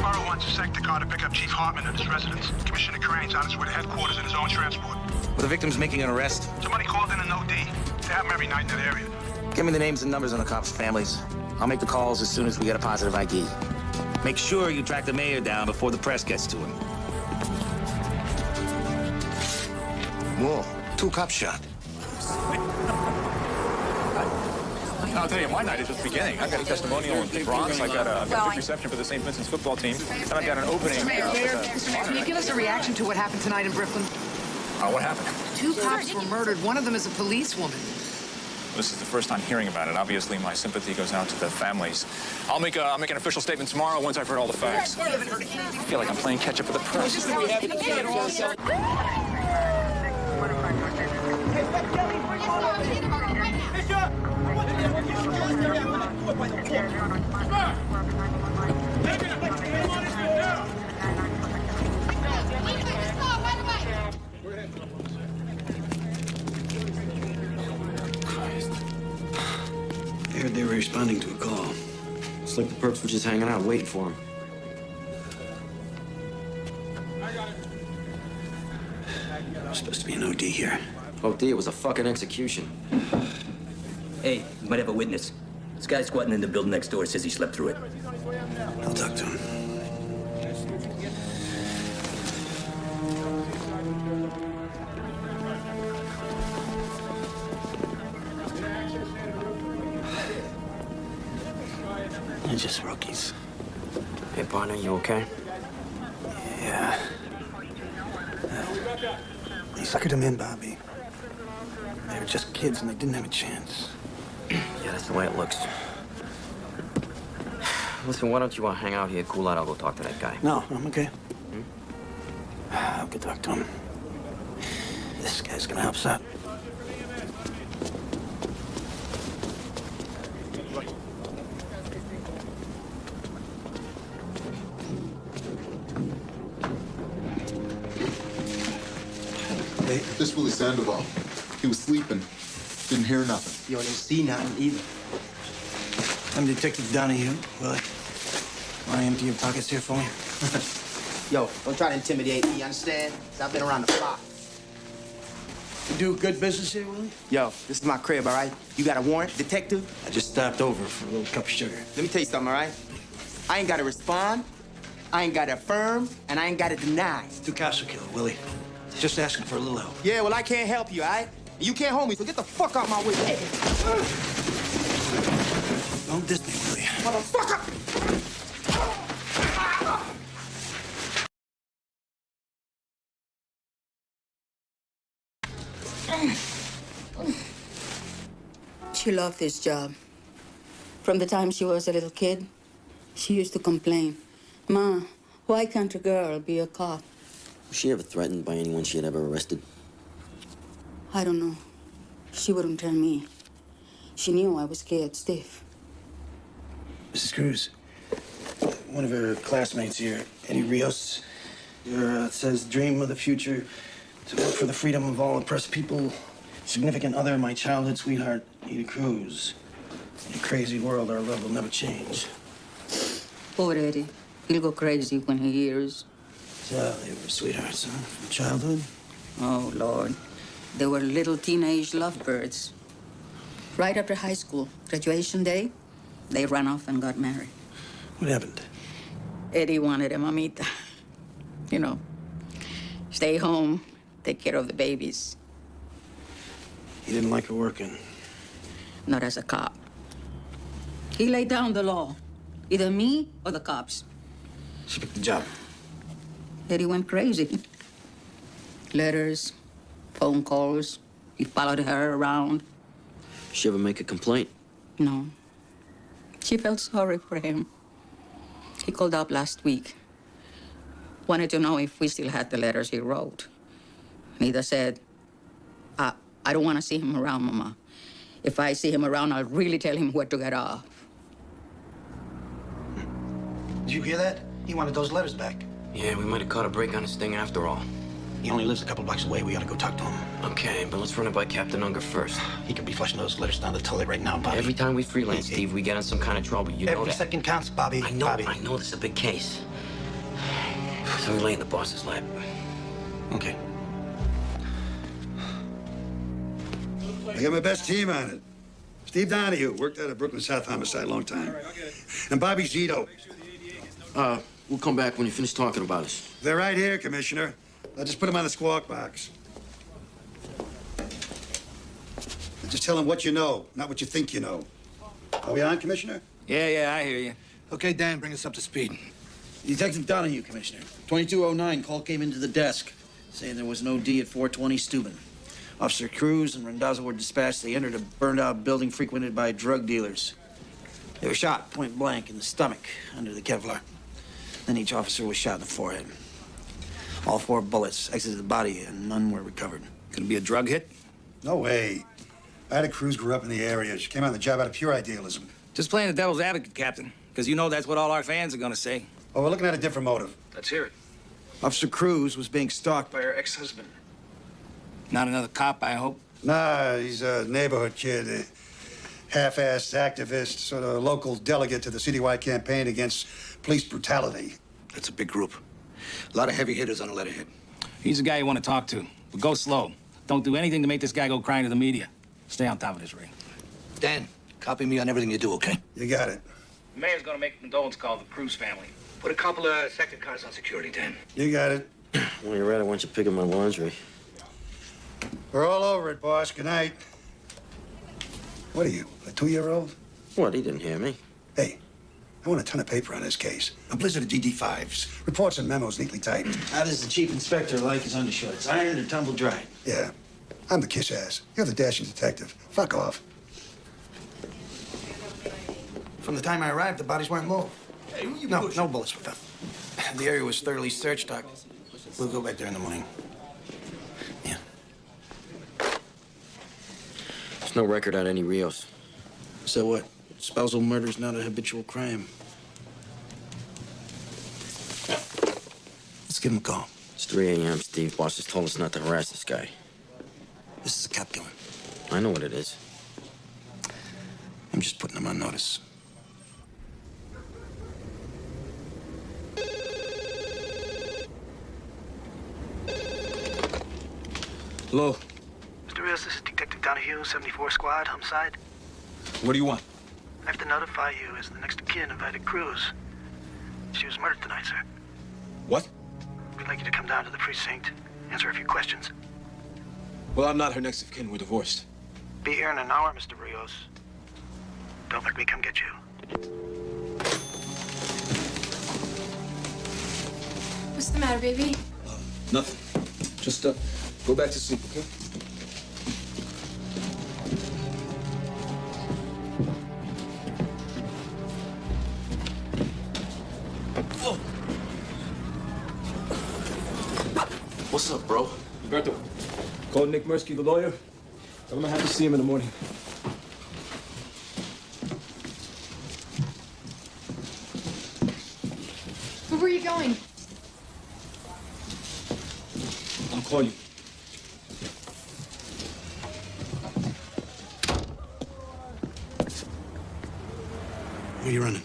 Borough wants a sector car to pick up Chief Hartman at his residence. Commissioner Crane's on his way to headquarters in his own transport. Well, the victim's making an arrest. Somebody called in an OD. They have him every night in that area. Give me the names and numbers on the cops' families. I'll make the calls as soon as we get a positive ID. Make sure you track the mayor down before the press gets to him. Whoa, 2 cops shot. I'll tell you, my night is just beginning. I've got a testimonial in the Bronx. I've got a big reception for the St. Vincent's football team. And I've got an opening. Mayor, can you give us a reaction to what happened tonight in Brooklyn? What happened? 2 cops were murdered. One of them is a policewoman. This is the first time hearing about it. Obviously, my sympathy goes out to the families. I'll make an official statement tomorrow once I've heard all the facts. I feel like I'm playing catch-up for the press. I heard they were responding to a call. It's like the perps were just hanging out, waiting for him. There's supposed to be an OD here. OD, it was a fucking execution. Hey, you might have a witness. This guy squatting in the building next door says he slept through it. I'll talk to him. They're just rookies. Hey, partner, you okay? Yeah. They suckered him in, Bobby. They were just kids and they didn't have a chance. Yeah, that's the way it looks. Listen, why don't you hang out here, cool out? I'll go talk to that guy. No, I'm okay. I'll go talk to him. This guy's gonna help us out. This Willie Sandoval. He was sleeping. Didn't hear nothing. Yo, didn't see nothing either. I'm Detective Donahue. Willie, want to empty your pockets here for me? Yo, don't try to intimidate me, you understand? 'Cause I've been around the block. You do good business here, Willie? Yo, this is my crib, all right? You got a warrant, detective? I just stopped over for a little cup of sugar. Let me tell you something, all right? I ain't got to respond, I ain't got to affirm, and I ain't got to deny. 2 cops were killed, Willie. Just asking for a little help. Yeah, well, I can't help you, all right? And you can't hold me, so get the fuck out my way. Don't diss me, Willie. Motherfucker! She loved this job. From the time she was a little kid, she used to complain, "Ma, why can't a girl be a cop?" Was she ever threatened by anyone she had ever arrested? I don't know. She wouldn't tell me. She knew I was scared stiff. Mrs. Cruz, one of her classmates here, Eddie Rios, says dream of the future, to work for the freedom of all oppressed people. Significant other, my childhood sweetheart, Edie Cruz. In a crazy world, our love will never change. Poor Eddie. He'll go crazy when he hears. So they were sweethearts, huh? From childhood? Oh, Lord. They were little teenage lovebirds. Right after high school, graduation day, they ran off and got married. What happened? Eddie wanted a mamita. You know, stay home, take care of the babies. He didn't like her working. Not as a cop. He laid down the law. Either me or the cops. She picked the job. Eddie went crazy. Letters, phone calls. He followed her around. She ever make a complaint? No. She felt sorry for him. He called up last week. Wanted to know if we still had the letters he wrote. Nita said, I don't want to see him around, Mama. If I see him around, I'll really tell him where to get off. Did you hear that? He wanted those letters back. Yeah, we might have caught a break on this thing after all. He only lives a couple blocks away. We ought to go talk to him. Okay, but let's run it by Captain Unger first. He could be flushing those letters down the toilet right now, Bobby. Every time we freelance, Steve, we get in some kind of trouble. You know that. Every second counts, Bobby. I know, Bobby. I know this is a big case. So we lay in the boss's lap. Okay. I got my best team on it. Steve Donahue worked out of Brooklyn South Homicide a long time. And Bobby Zito. We'll come back when you finish talking about us. They're right here, Commissioner. I'll just put them on the squawk box. Just tell them what you know, not what you think you know. Are we on, Commissioner? Yeah, I hear you. Okay, Dan, bring us up to speed. Detective Donahue, Commissioner. 2209, call came into the desk saying there was no D at 420 Steuben. Officer Cruz and Randazzo were dispatched. They entered a burned-out building frequented by drug dealers. They were shot point blank in the stomach under the Kevlar. Then each officer was shot in the forehead. All 4 bullets exited the body and none were recovered. Could it be a drug hit? No way. Ida Cruz grew up in the area. She came on the job out of pure idealism. Just playing the devil's advocate, Captain. Because you know that's what all our fans are gonna say. Oh, we're looking at a different motive. Let's hear it. Officer Cruz was being stalked by her ex-husband. Not another cop, I hope. Nah, he's a neighborhood kid. A half-assed activist, sort of local delegate to the citywide campaign against police brutality. That's a big group. A lot of heavy hitters on a letterhead. He's the guy you want to talk to. But go slow. Don't do anything to make this guy go crying to the media. Stay on top of this, Ray. Dan, copy me on everything you do, okay? You got it. The mayor's gonna make a condolence call to the Cruz family. Put a couple of sector cars on security, Dan. You got it. While you're at it, why don't you pick up my laundry? We're all over it, boss. Good night. What are you, a 2-year-old? What? He didn't hear me. Hey, I want a ton of paper on this case. A blizzard of DD5s. Reports and memos neatly typed. How does the chief inspector like his undershorts? Ironed or tumble dried? Yeah. I'm the kiss ass. You're the dashing detective. Fuck off. From the time I arrived, the bodies weren't moved. Hey, no bullets were found. The area was thoroughly searched, Doc. We'll go back there in the morning. Yeah. There's no record on any Rios. So what? Spousal murder's not a habitual crime. Let's give him a call. It's 3 a.m., Steve. Boss has told us not to harass this guy. This is a cop killer. I know what it is. I'm just putting him on notice. Hello. Mr. Rios, this is Detective Donahue, 74 Squad, homicide. What do you want? I have to notify you as the next of kin of Ida Cruz. She was murdered tonight, sir. What? We'd like you to come down to the precinct, answer a few questions. Well, I'm not her next of kin. We're divorced. Be here in an hour, Mr. Rios. Don't let me come get you. What's the matter, baby? Nothing. Just, go back to sleep, okay? What's up, bro? Roberto, call Nick Mirsky, the lawyer. Tell him I have to see him in the morning. Where were you going? I'll call you. Where are you running?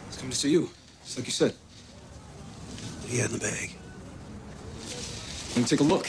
He's coming to see you. Just like you said. What do you have in the bag? Let me take a look.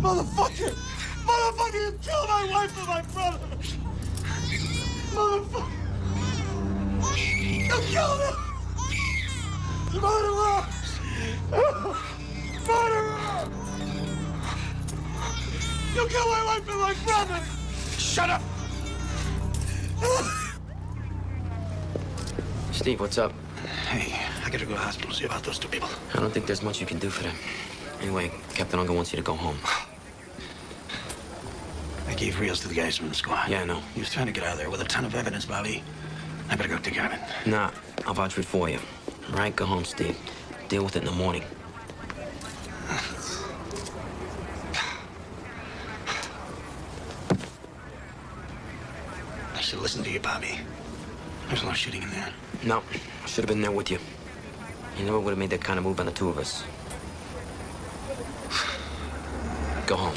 Motherfucker! Motherfucker, you killed my wife and my brother! Motherfucker! You killed him! Murderer! Murderer! You killed my wife and my brother! Shut up! Steve, what's up? Hey, I gotta go to the hospital, see about those two people. I don't think there's much you can do for them. Anyway, Captain Unger wants you to go home. I gave Rios to the guys from the squad. Yeah, I know. He was trying to get out of there with a ton of evidence, Bobby. I better go take care of it. Nah, I'll vouch for it for you. All right, go home, Steve. Deal with it in the morning. I should listen to you, Bobby. There's a lot of shooting in there. No, should have been there with you. You never would have made that kind of move on the two of us. Go home.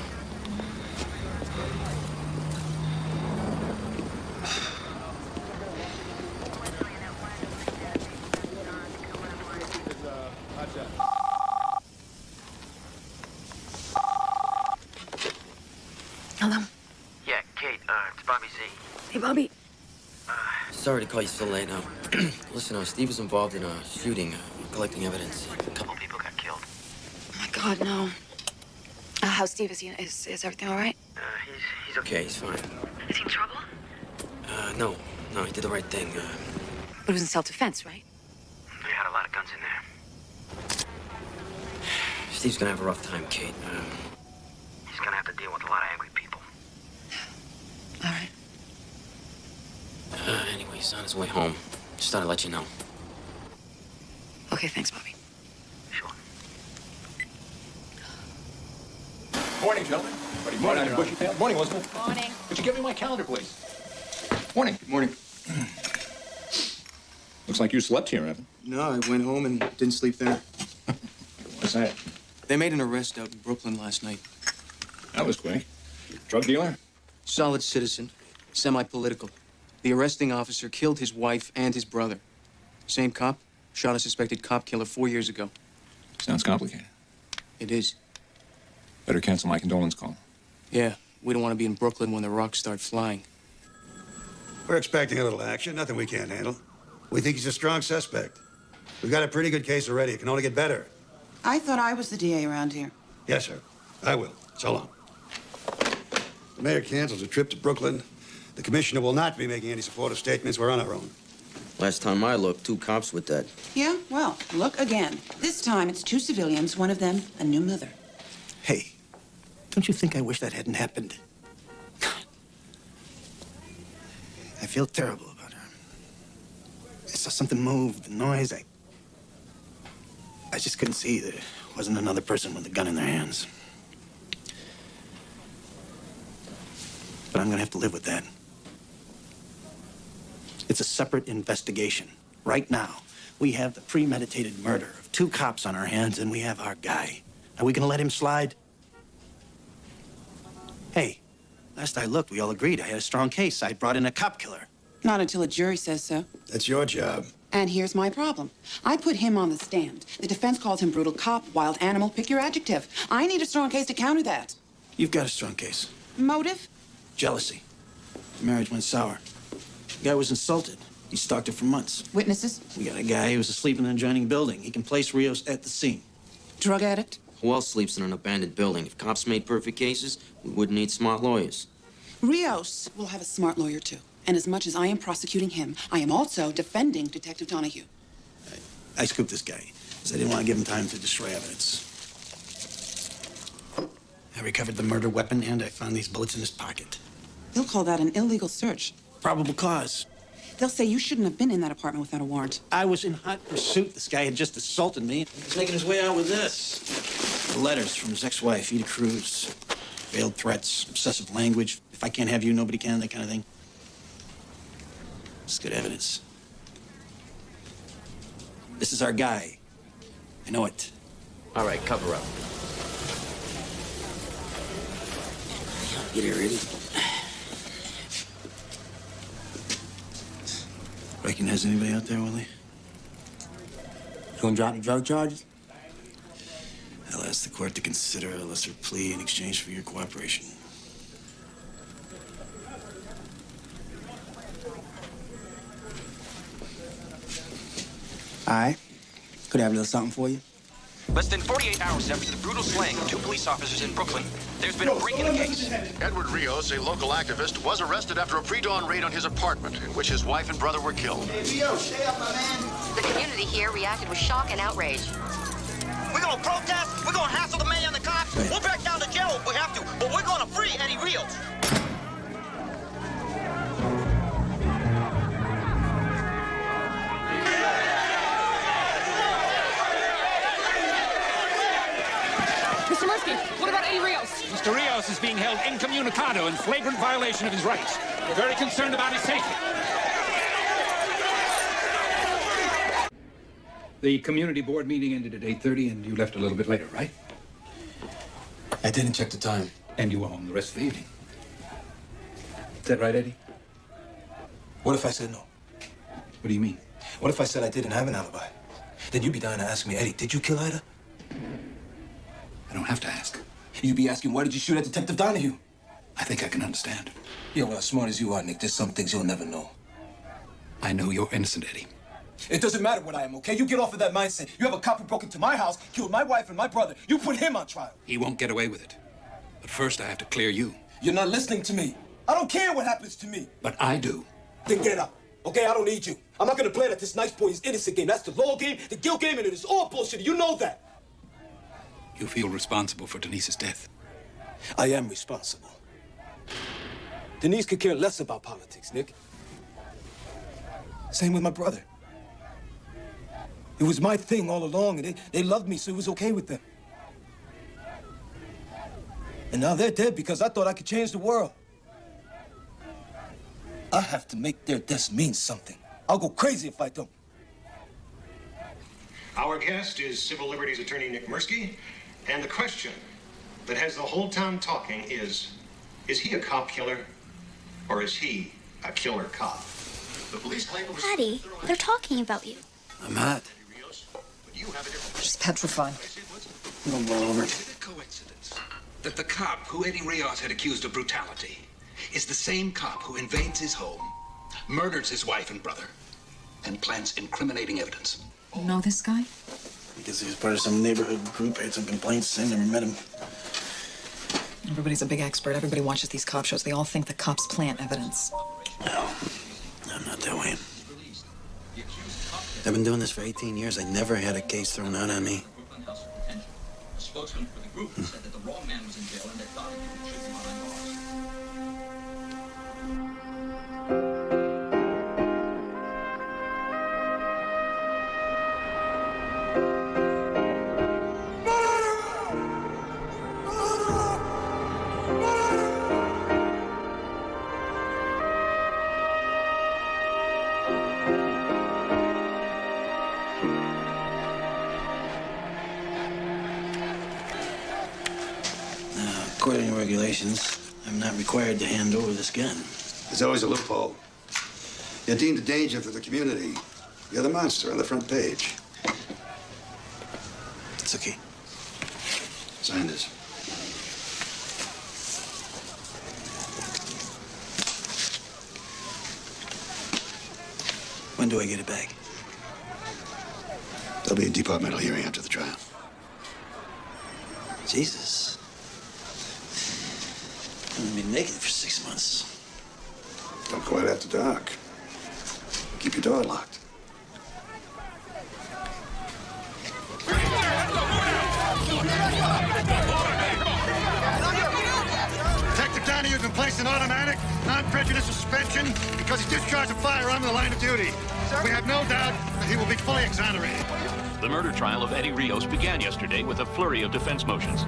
Hello. Yeah, Kate, it's Bobby Z. Hey, Bobby. Sorry to call you so late now. Listen, Steve was involved in a shooting, collecting evidence. A couple people got killed. Oh, my God, no. How's Steve? Is everything all right? He's okay, he's fine. Is he in trouble? No, he did the right thing. But it was in self-defense, right? They had a lot of guns in there. Steve's gonna have a rough time, Kate. He's gonna have to deal with a lot of angry people. All right. Anyway, he's on his way home. Just thought I'd let you know. Okay, thanks, Bobby. Sure. Morning, gentlemen. Morning, bushy tail. Morning, Elizabeth. Morning. Could you give me my calendar, please? Morning. Good morning. Looks like you slept here, Evan. No, I went home and didn't sleep there. What's that? They made an arrest out in Brooklyn last night. That was quick. Drug dealer? Solid citizen, semi-political. The arresting officer killed his wife and his brother. Same cop shot a suspected cop killer 4 years ago. Sounds complicated. It is. Better cancel my condolence call. Yeah, we don't want to be in Brooklyn when the rocks start flying. We're expecting a little action, nothing we can't handle. We think he's a strong suspect. We've got a pretty good case already. It can only get better. I thought I was the DA around here. Yes, sir. I will. So long. The mayor cancels a trip to Brooklyn. The commissioner will not be making any supportive statements. We're on our own. Last time I looked, 2 cops were dead. Yeah, well, look again. This time it's 2 civilians, one of them a new mother. Hey, don't you think I wish that hadn't happened? I feel terrible about her. I saw something move, the noise. I just couldn't see that it wasn't another person with a gun in their hands. But I'm gonna have to live with that. It's a separate investigation. Right now, we have the premeditated murder of 2 cops on our hands, and we have our guy. Are we gonna let him slide? Hey, last I looked, we all agreed I had a strong case. I brought in a cop killer. Not until a jury says so. That's your job. And here's my problem. I put him on the stand. The defense calls him brutal cop, wild animal, pick your adjective. I need a strong case to counter that. You've got a strong case. Motive? Jealousy. The marriage went sour. The guy was insulted. He stalked her for months. Witnesses? We got a guy who was asleep in an adjoining building. He can place Rios at the scene. Drug addict? Who else sleeps in an abandoned building? If cops made perfect cases, we wouldn't need smart lawyers. Rios will have a smart lawyer, too. And as much as I am prosecuting him, I am also defending Detective Donahue. I scooped this guy because I didn't want to give him time to destroy evidence. I recovered the murder weapon, and I found these bullets in his pocket. They'll call that an illegal search. Probable cause. They'll say you shouldn't have been in that apartment without a warrant. I was in hot pursuit. This guy had just assaulted me. He's making his way out with this. The letters from his ex-wife, Ida Cruz. Veiled threats, obsessive language. If I can't have you, nobody can, that kind of thing. It's good evidence. This is our guy. I know it. All right, cover up. Get it ready. Recognize anybody out there, Willie? You gonna drop the drug charges? I'll ask the court to consider a lesser plea in exchange for your cooperation. All right. Could I have a little something for you? Less than 48 hours after the brutal slaying of 2 police officers in Brooklyn, There's been a break in the case. Edward Rios, a local activist, was arrested after a pre-dawn raid on his apartment, in which his wife and brother were killed. Hey, Rios, stay up, my man. The community here reacted with shock and outrage. We're gonna protest, we're gonna hassle the mayor and the cops. We'll break down the jail if we have to, but we're gonna free Eddie Rios. Mr. Murphy, what about Eddie Rios? Mr. Rios is being held incommunicado in flagrant violation of his rights. We're very concerned about his safety. The community board meeting ended at 8:30, and you left a little bit later, right? I didn't check the time. And you were home the rest of the evening. Is that right, Eddie? What if I said no? What do you mean? What if I said I didn't have an alibi? Then you'd be dying to ask me, Eddie, did you kill Ida? I don't have to ask. You'd be asking, why did you shoot at Detective Donahue? I think I can understand. Yeah, well, as smart as you are, Nick, there's some things you'll never know. I know you're innocent, Eddie. It doesn't matter what I am, okay? You get off of that mindset. You have a cop who broke into my house, killed my wife and my brother. You put him on trial. He won't get away with it. But first, I have to clear you. You're not listening to me. I don't care what happens to me. But I do. Then get up, okay? I don't need you. I'm not gonna play that this nice boy is innocent game. That's the law game, the guilt game, and it is all bullshit. You know that. You feel responsible for Denise's death. I am responsible. Denise could care less about politics, Nick. Same with my brother. It was my thing all along, and they loved me, so it was okay with them. And now they're dead because I thought I could change the world. I have to make their deaths mean something. I'll go crazy if I don't. Our guest is civil liberties attorney Nick Mirsky, and the question that has the whole town talking is he a cop killer, or is he a killer cop? The police claim it was... Daddy, they're talking about you. I'm not. Just petrified. I'm all over. Is it a coincidence that the cop who Eddie Rios had accused of brutality is the same cop who invades his home, murders his wife and brother, and plants incriminating evidence? You know this guy? I guess he was part of some neighborhood group. I had some complaints. I never met him. Everybody's a big expert. Everybody watches these cop shows. They all think the cops plant evidence. No, I'm not that way. I've been doing this for 18 years. I never had a case thrown out on me. A spokesman for the group said that the wrong man was in jail and that Donahue should be behind bars. According to regulations, I'm not required to hand over this gun. There's always a loophole. You're deemed a danger to the community. You're the monster on the front page. It's okay. Sign this. When do I get it back? There'll be a departmental hearing after the trial. Jesus. I'm gonna be naked for 6 months. Don't go out after dark. Keep your door locked. Detective Donahue has been placed in automatic, non-prejudice suspension because he discharged a firearm in the line of duty. We have no doubt that he will be fully exonerated. The murder trial of Eddie Rios began yesterday with a flurry of defense motions.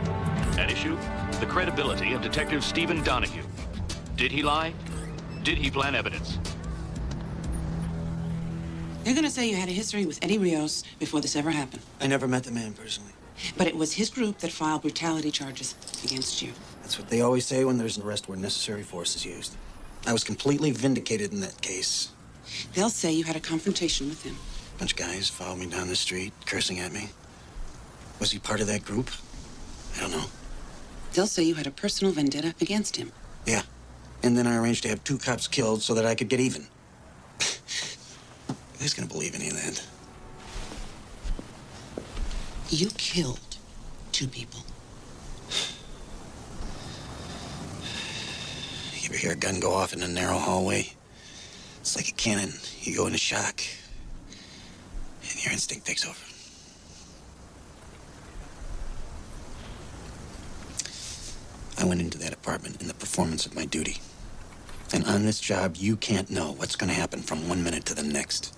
At issue, the credibility of Detective Stephen Donahue. Did he lie? Did he plant evidence? They're gonna say you had a history with Eddie Rios before this ever happened. I never met the man personally. But it was his group that filed brutality charges against you. That's what they always say when there's an arrest where necessary force is used. I was completely vindicated in that case. They'll say you had a confrontation with him. A bunch of guys followed me down the street, cursing at me. Was he part of that group? I don't know. They'll say you had a personal vendetta against him. Yeah. And then I arranged to have 2 cops killed so that I could get even. Who's gonna believe any of that? You killed 2 people. You ever hear a gun go off in a narrow hallway? It's like a cannon. You go into shock, and your instinct takes over. I went into that apartment in the performance of my duty. And on this job, you can't know what's going to happen from one minute to the next.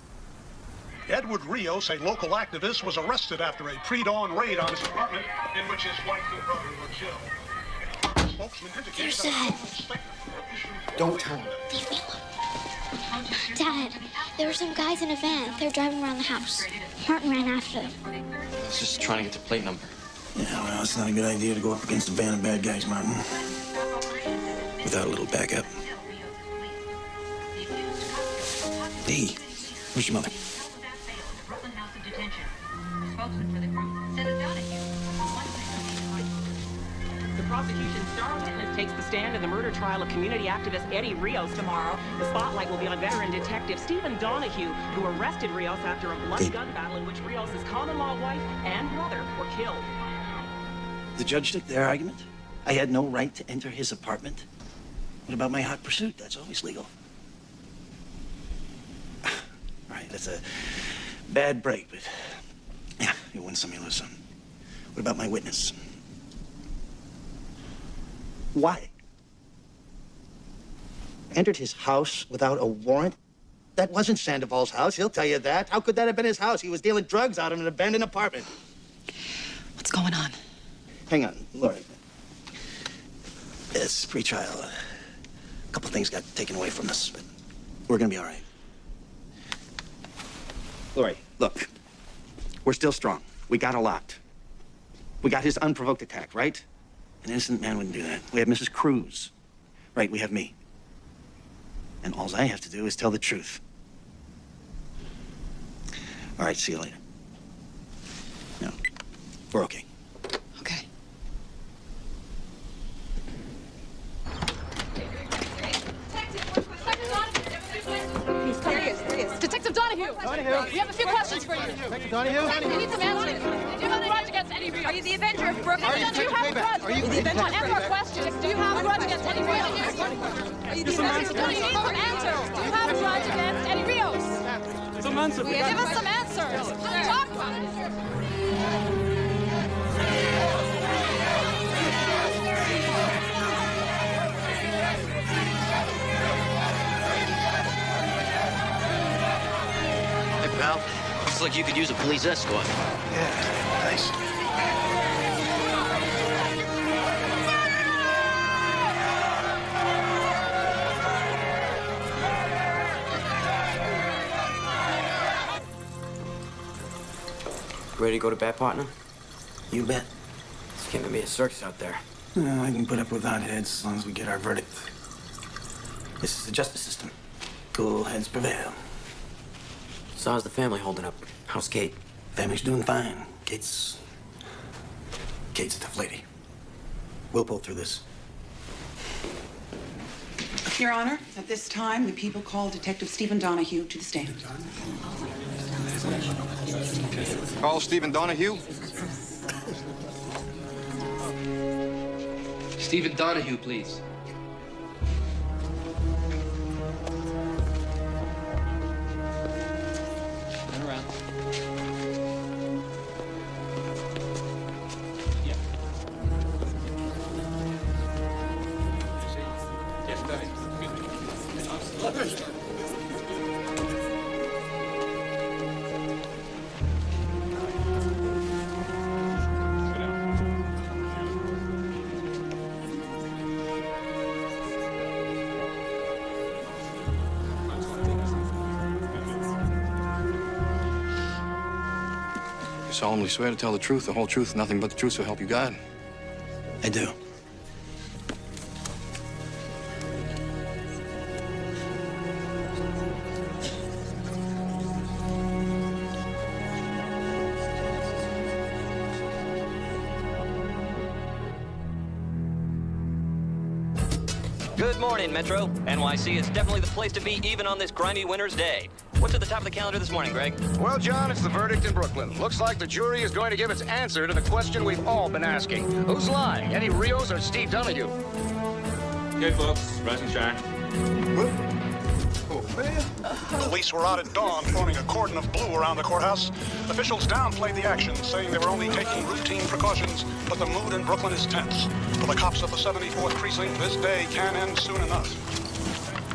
Edward Rios, a local activist, was arrested after a pre-dawn raid on his apartment in which his wife and brother were killed. Spokesman indicates that Don't tell him. Leave me alone. Dad, there were some guys in a van. They were driving around the house. Martin ran after them. I was just trying to get the plate number. Yeah, well, it's not a good idea to go up against a band of bad guys, Martin. Without a little backup. Hey, where's your mother? The prosecution's star witness takes the stand in the murder trial of community activist Eddie Rios tomorrow. The spotlight will be on veteran detective Stephen Donahue, who arrested Rios after a bloody gun battle in which Rios' common-law wife and brother were killed. The judge took their argument. I had no right to enter his apartment. What about my hot pursuit? That's always legal. All right, that's a bad break, but yeah, you win some, you lose some. What about my witness? Why? Entered his house without a warrant? That wasn't Sandoval's house, he'll tell you that. How could that have been his house? He was dealing drugs out of an abandoned apartment. What's going on? Hang on, Lori. It's pre-trial. A couple things got taken away from us, but we're gonna be all right. Lori, look. We're still strong. We got a lot. We got his unprovoked attack, right? An innocent man wouldn't do that. We have Mrs. Cruz. Right, we have me. And all I have to do is tell the truth. All right, see you later. No, we're okay. Okay. Here he is. Detective Donahue. We have a few questions for you. Detective Donahue? We need some answers. Do you have a grudge against Eddie Rios? Are you the Avenger of Brooklyn? Do you have a grudge? Are you the Avenger? Answer our questions. Do you have a grudge against Eddie Rios? Are you the Avenger? Do you need some answers? Do you have a grudge against Eddie Rios? Some answers. Give us some answers. Talk about it. Hey, pal. Looks like you could use a police escort. Yeah, nice. Ready to go to bat, partner? You bet. It's gonna be a circus out there. I can put up with hot heads as long as we get our verdict. This is the justice system. Cool heads prevail. So how's the family holding up? How's Kate? Family's doing fine. Kate's a tough lady. We'll pull through this. Your Honor, at this time, the people call Detective Stephen Donahue to the stand. Call Stephen Donahue. Stephen Donahue, please. Turn around. Yeah. Yes, that is. You solemnly swear to tell the truth, the whole truth, nothing but the truth, so help you God. I do. Good morning, Metro. NYC is definitely the place to be even on this grimy winter's day. What's at the top of the calendar this morning, Greg? Well, John, it's the verdict in Brooklyn. Looks like the jury is going to give its answer to the question we've all been asking. Who's lying, Eddie Rios or Steve Donahue? Okay, folks, rise and shine. Police were out at dawn forming a cordon of blue around the courthouse. Officials downplayed the action, saying they were only taking routine precautions, but the mood in Brooklyn is tense. For the cops of the 74th precinct, this day can end soon enough.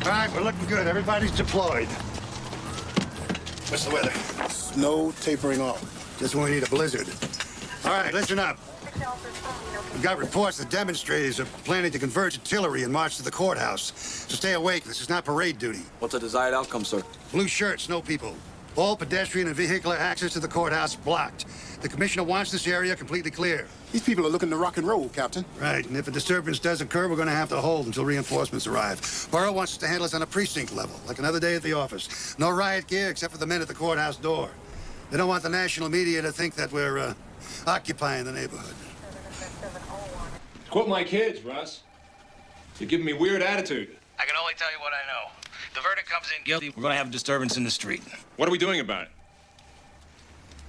All right, we're looking good. Everybody's deployed. What's the weather? Snow tapering off. Just when we need a blizzard. All right, listen up. We've got reports that demonstrators are planning to converge artillery and march to the courthouse. So stay awake. This is not parade duty. What's the desired outcome, sir? Blue shirts, no people. All pedestrian and vehicular access to the courthouse blocked. The commissioner wants this area completely clear. These people are looking to rock and roll, Captain. Right, and if a disturbance does occur, we're going to have to hold until reinforcements arrive. Borough wants us to handle this on a precinct level, like another day at the office. No riot gear except for the men at the courthouse door. They don't want the national media to think that we're occupying the neighborhood. Quote my kids, Russ. You're giving me weird attitude. I can only tell you what I know. The verdict comes in guilty. We're going to have a disturbance in the street. What are we doing about it?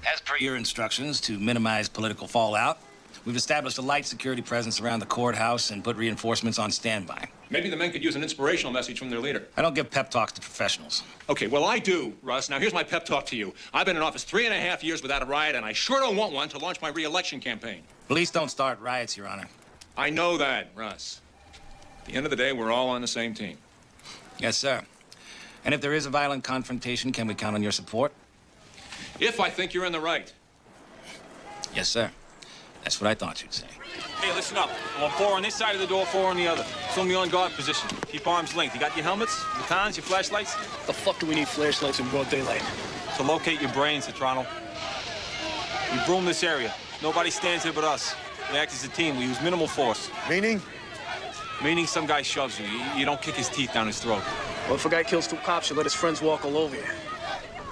As per your instructions, to minimize political fallout, we've established a light security presence around the courthouse and put reinforcements on standby. Maybe the men could use an inspirational message from their leader. I don't give pep talks to professionals. Okay, well, I do, Russ. Now, here's my pep talk to you. I've been in office 3.5 years without a riot, and I sure don't want one to launch my re-election campaign. Police don't start riots, Your Honor. I know that, Russ. At the end of the day, we're all on the same team. Yes, sir. And if there is a violent confrontation, can we count on your support? If I think you're in the right. Yes, sir. That's what I thought you'd say. Hey, listen up. I want 4 on this side of the door, 4 on the other. It's only on guard position. Keep arms length. You got your helmets, your cons, your flashlights? The fuck do we need flashlights in broad daylight? To locate your brains, Toronto. We broom this area. Nobody stands here but us. We act as a team. We use minimal force. Meaning? Meaning some guy shoves you. You don't kick his teeth down his throat. Well, if a guy kills 2 cops, you let his friends walk all over you.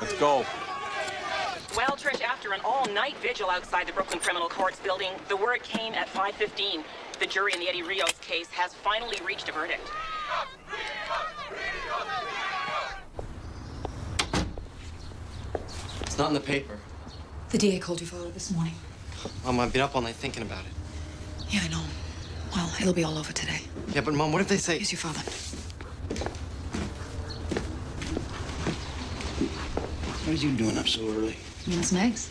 Let's go. Well, Trish, after an all-night vigil outside the Brooklyn Criminal Courts building, the word came at 5:15. The jury in the Eddie Rios case has finally reached a verdict. It's not in the paper. The DA called your father this morning. Mom, I've been up all night thinking about it. Yeah, I know. Well, it'll be all over today. Yeah, but Mom, what if they say... Here's your father. What are you doing up so early? You want some eggs?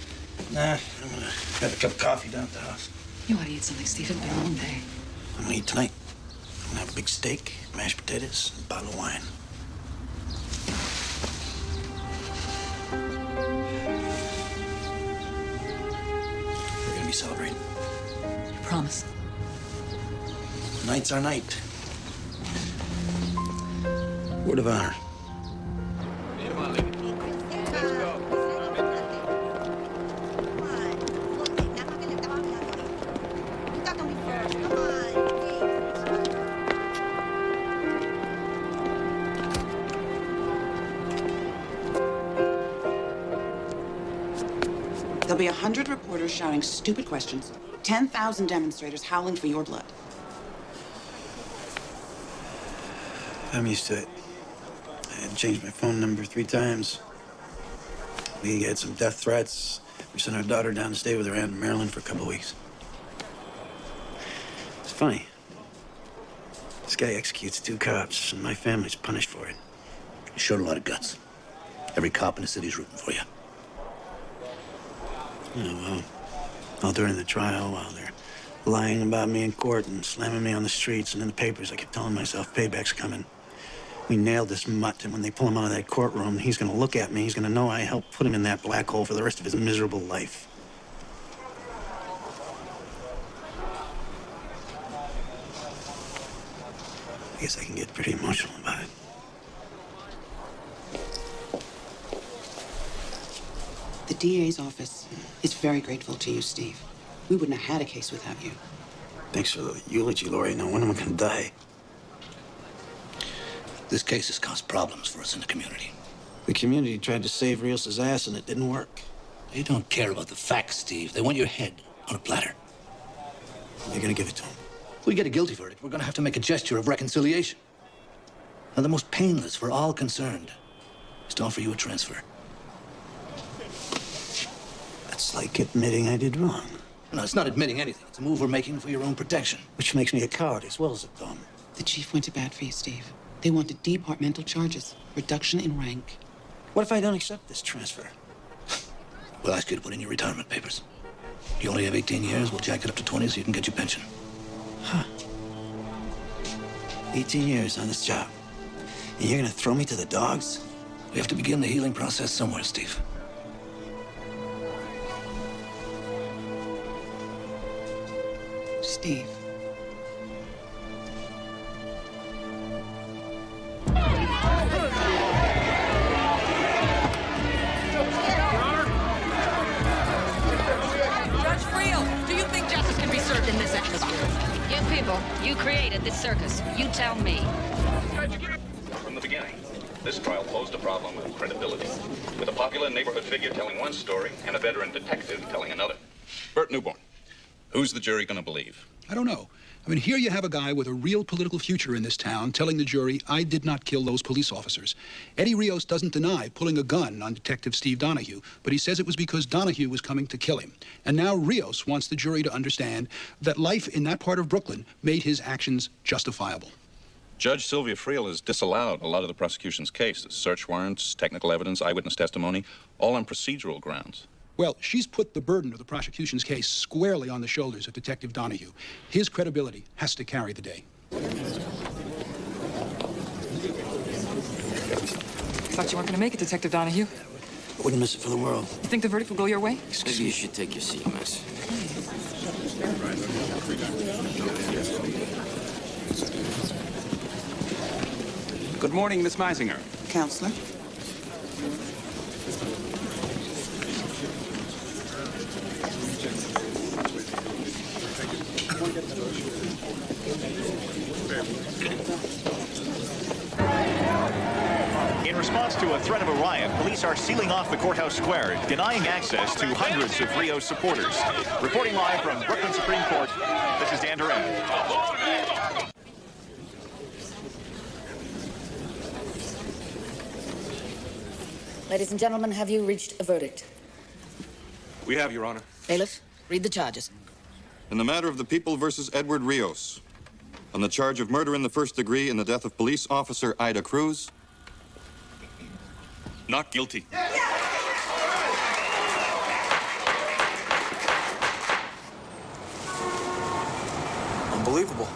Nah, I'm gonna have a cup of coffee down at the house. You ought to eat something, Steve. It's been a long day. I'm gonna eat tonight. I'm gonna have a big steak, mashed potatoes, and a bottle of wine. We're gonna be celebrating. I promise. Tonight's our night. Word of honor. There'll be 100 reporters shouting stupid questions, 10,000 demonstrators howling for your blood. I'm used to it. I had to change my phone number 3 times. We had some death threats. We sent our daughter down to stay with her aunt in Maryland for a couple of weeks. It's funny. This guy executes 2 cops, and my family's punished for it. You showed a lot of guts. Every cop in the city's rooting for you. Yeah, well, all during the trial, while they're lying about me in court and slamming me on the streets and in the papers, I kept telling myself, payback's coming. We nailed this mutt, and when they pull him out of that courtroom, he's gonna look at me, he's gonna know I helped put him in that black hole for the rest of his miserable life. I guess I can get pretty emotional about it. The DA's office is very grateful to you, Steve. We wouldn't have had a case without you. Thanks for the eulogy, Lori. Now, when am I gonna die? This case has caused problems for us in the community. The community tried to save Rios' ass, and it didn't work. They don't care about the facts, Steve. They want your head on a platter. You're gonna give it to him. If we get a guilty verdict, we're gonna have to make a gesture of reconciliation. Now, the most painless for all concerned is to offer you a transfer. That's like admitting I did wrong. No, it's not admitting anything. It's a move we're making for your own protection. Which makes me a coward as well as a bum. The chief went to bat for you, Steve. They wanted departmental charges, reduction in rank. What if I don't accept this transfer? We'll ask you to put in your retirement papers. You only have 18 years. We'll jack it up to 20 so you can get your pension. Huh. 18 years on this job. And you're gonna throw me to the dogs? We have to begin the healing process somewhere, Steve. Steve. In this atmosphere. You people, you created this circus. You tell me. From the beginning, this trial posed a problem of credibility, with a popular neighborhood figure telling one story and a veteran detective telling another. Bert Newborn, who's the jury going to believe? I don't know. I mean, here you have a guy with a real political future in this town telling the jury, I did not kill those police officers. Eddie Rios doesn't deny pulling a gun on Detective Steve Donahue, but he says it was because Donahue was coming to kill him. And now Rios wants the jury to understand that life in that part of Brooklyn made his actions justifiable. Judge Sylvia Friel has disallowed a lot of the prosecution's cases, search warrants, technical evidence, eyewitness testimony, all on procedural grounds. Well, she's put the burden of the prosecution's case squarely on the shoulders of Detective Donahue. His credibility has to carry the day. Thought you weren't going to make it, Detective Donahue. I wouldn't miss it for the world. You think the verdict will go your way? Maybe you should take your seat, miss. Good morning, Miss Meisinger. Counselor? In response to a threat of a riot, police are sealing off the courthouse square, denying access to hundreds of Rios supporters. Reporting live from Brooklyn Supreme Court, this is Dan Duran. Ladies and gentlemen, have you reached a verdict? We have, Your Honor. Bailiff, read the charges. In the matter of the People versus Edward Rios, on the charge of murder in the first degree in the death of police officer Ida Cruz. Not guilty. Unbelievable.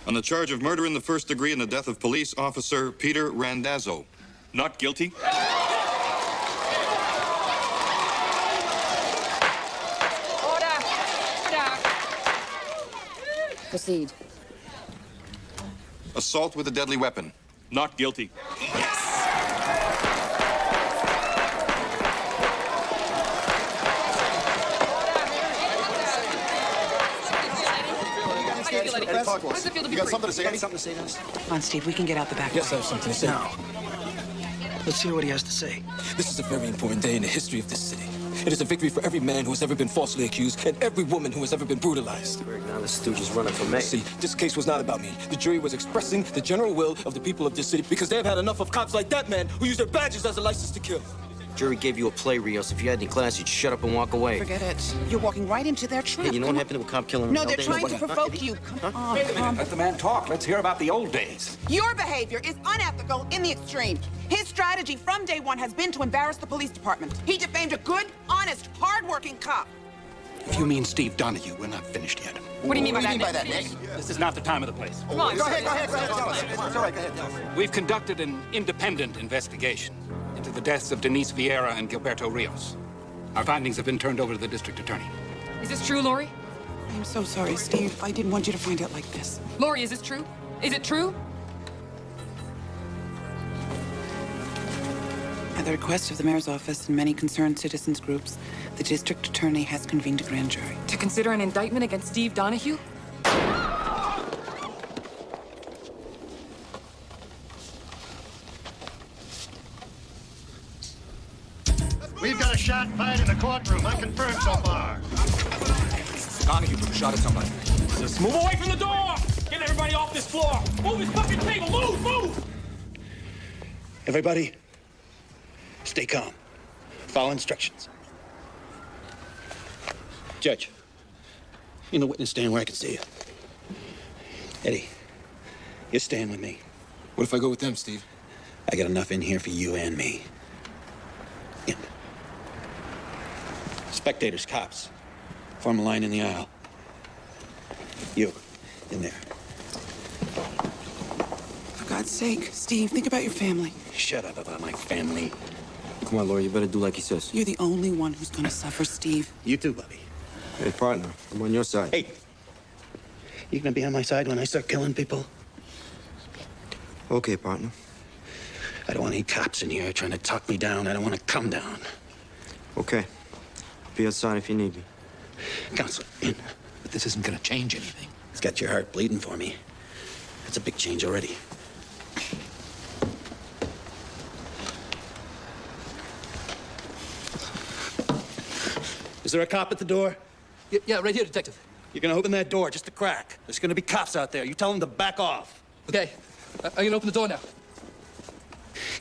On the charge of murder in the first degree in the death of police officer Peter Randazzo. Not guilty. Proceed. Assault with a deadly weapon. Not guilty. How does it feel to be free? Something to say to us? Come on, Steve, we can get out the back Yes, I way. have something to say. No. Let's hear what he has to say. This is a very important day in the history of this city. It is a victory for every man who has ever been falsely accused and every woman who has ever been brutalized. Now the stooge is running for mayor. See, this case was not about me. The jury was expressing the general will of the people of this city because they've had enough of cops like that man who use their badges as a license to kill. Jury gave you a play, Rios. If you had any class, you'd shut up and walk away. Forget it. You're walking right into their trap. Hey, you know what happened to a cop killing? No, they're trying to provoke you. Come on, Wait a minute. Let the man talk. Let's hear about the old days. Your behavior is unethical in the extreme. His strategy from day one has been to embarrass the police department. He defamed a good, honest, hard-working cop. If you mean Steve Donahue, we're not finished yet. What do you mean by that, Nick? This is not the time of the place. Come on, Go ahead, tell us. It's all right, go ahead, tell us. We've conducted an independent investigation into the deaths of Denise Vieira and Gilberto Rios. Our findings have been turned over to the district attorney. Is this true, Lori? I'm so sorry, Steve. I didn't want you to find out like this. Lori, is this true? Is it true? At the request of the mayor's office and many concerned citizens groups, the district attorney has convened a grand jury. To consider an indictment against Steve Donahue? We've got a shot fired in the courtroom. Unconfirmed so far. Donahue took a shot at somebody. Just move away from the door! Get everybody off this floor! Move his fucking table! Move! Move! Everybody, stay calm. Follow instructions. Judge, in the witness stand where I can see you. Eddie, you're staying with me. What if I go with them, Steve? I got enough in here for you and me. In. Spectators, cops. Form a line in the aisle. You, in there. For God's sake, Steve, think about your family. Shut up about my family. Come on, Laura, you better do like he says. You're the only one who's gonna suffer, Steve. You too, Bubby. Hey, partner, I'm on your side. Hey, you gonna be on my side when I start killing people? Okay, partner. I don't want any cops in here trying to talk me down. I don't want to come down. Okay. Be outside if you need me. Counselor, in. But this isn't gonna change anything. It's got your heart bleeding for me. That's a big change already. Is there a cop at the door? Yeah, right here, Detective. You're gonna open that door just a crack. There's gonna be cops out there. You tell them to back off. Okay, I'm gonna open the door now.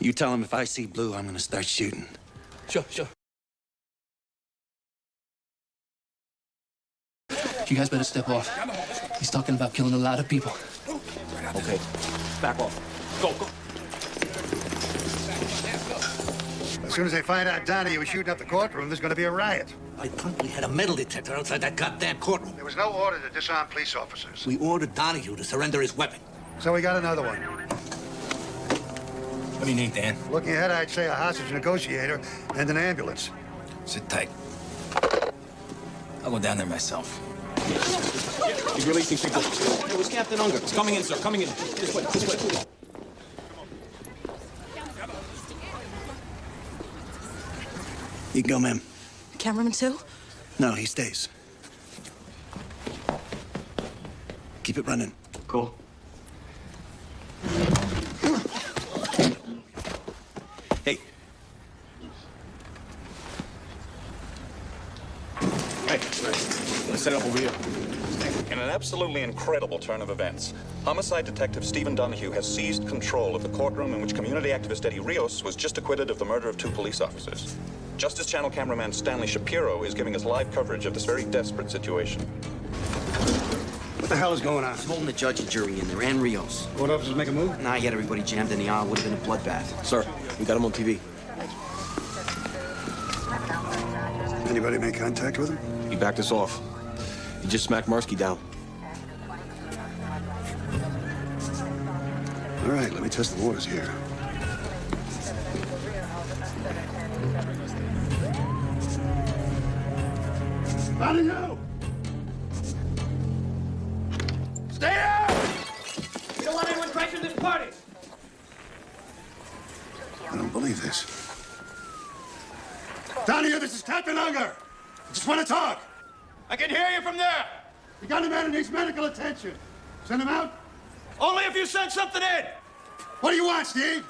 You tell them if I see blue, I'm gonna start shooting. Sure. You guys better step off. He's talking about killing a lot of people. Okay. Back off. Go. As soon as they find out Donahue was shooting up the courtroom, there's going to be a riot. I thought we had a metal detector outside that goddamn courtroom. There was no order to disarm police officers. We ordered Donahue to surrender his weapon. So we got another one. What do you need, Dan? Looking ahead, I'd say a hostage negotiator and an ambulance. Sit tight. I'll go down there myself. He's releasing people. It was Captain Unger. He's coming in, sir. Coming in. This way. You can go, ma'am. Cameraman too? No, he stays. Keep it running. Cool. Hey. Hey, let's set it up over here. In an absolutely incredible turn of events, homicide detective Stephen Donahue has seized control of the courtroom in which community activist Eddie Rios was just acquitted of the murder of 2 police officers. Justice Channel cameraman Stanley Shapiro is giving us live coverage of this very desperate situation. What the hell is going on? He's holding the judge and jury in there, and Rios. Court officers make a move? Nah, he had everybody jammed in the aisle. Would have been a bloodbath. Sir, we got him on TV. Anybody make contact with him? He backed us off. He just smacked Marsky down. All right, let me test the waters here. Donahue! Stay out! We don't want anyone crashing this party. I don't believe this. Donahue, this is Captain Unger. I just want to talk. I can hear you from there. You got a man who needs medical attention. Send him out? Only if you send something in. What do you want, Steve?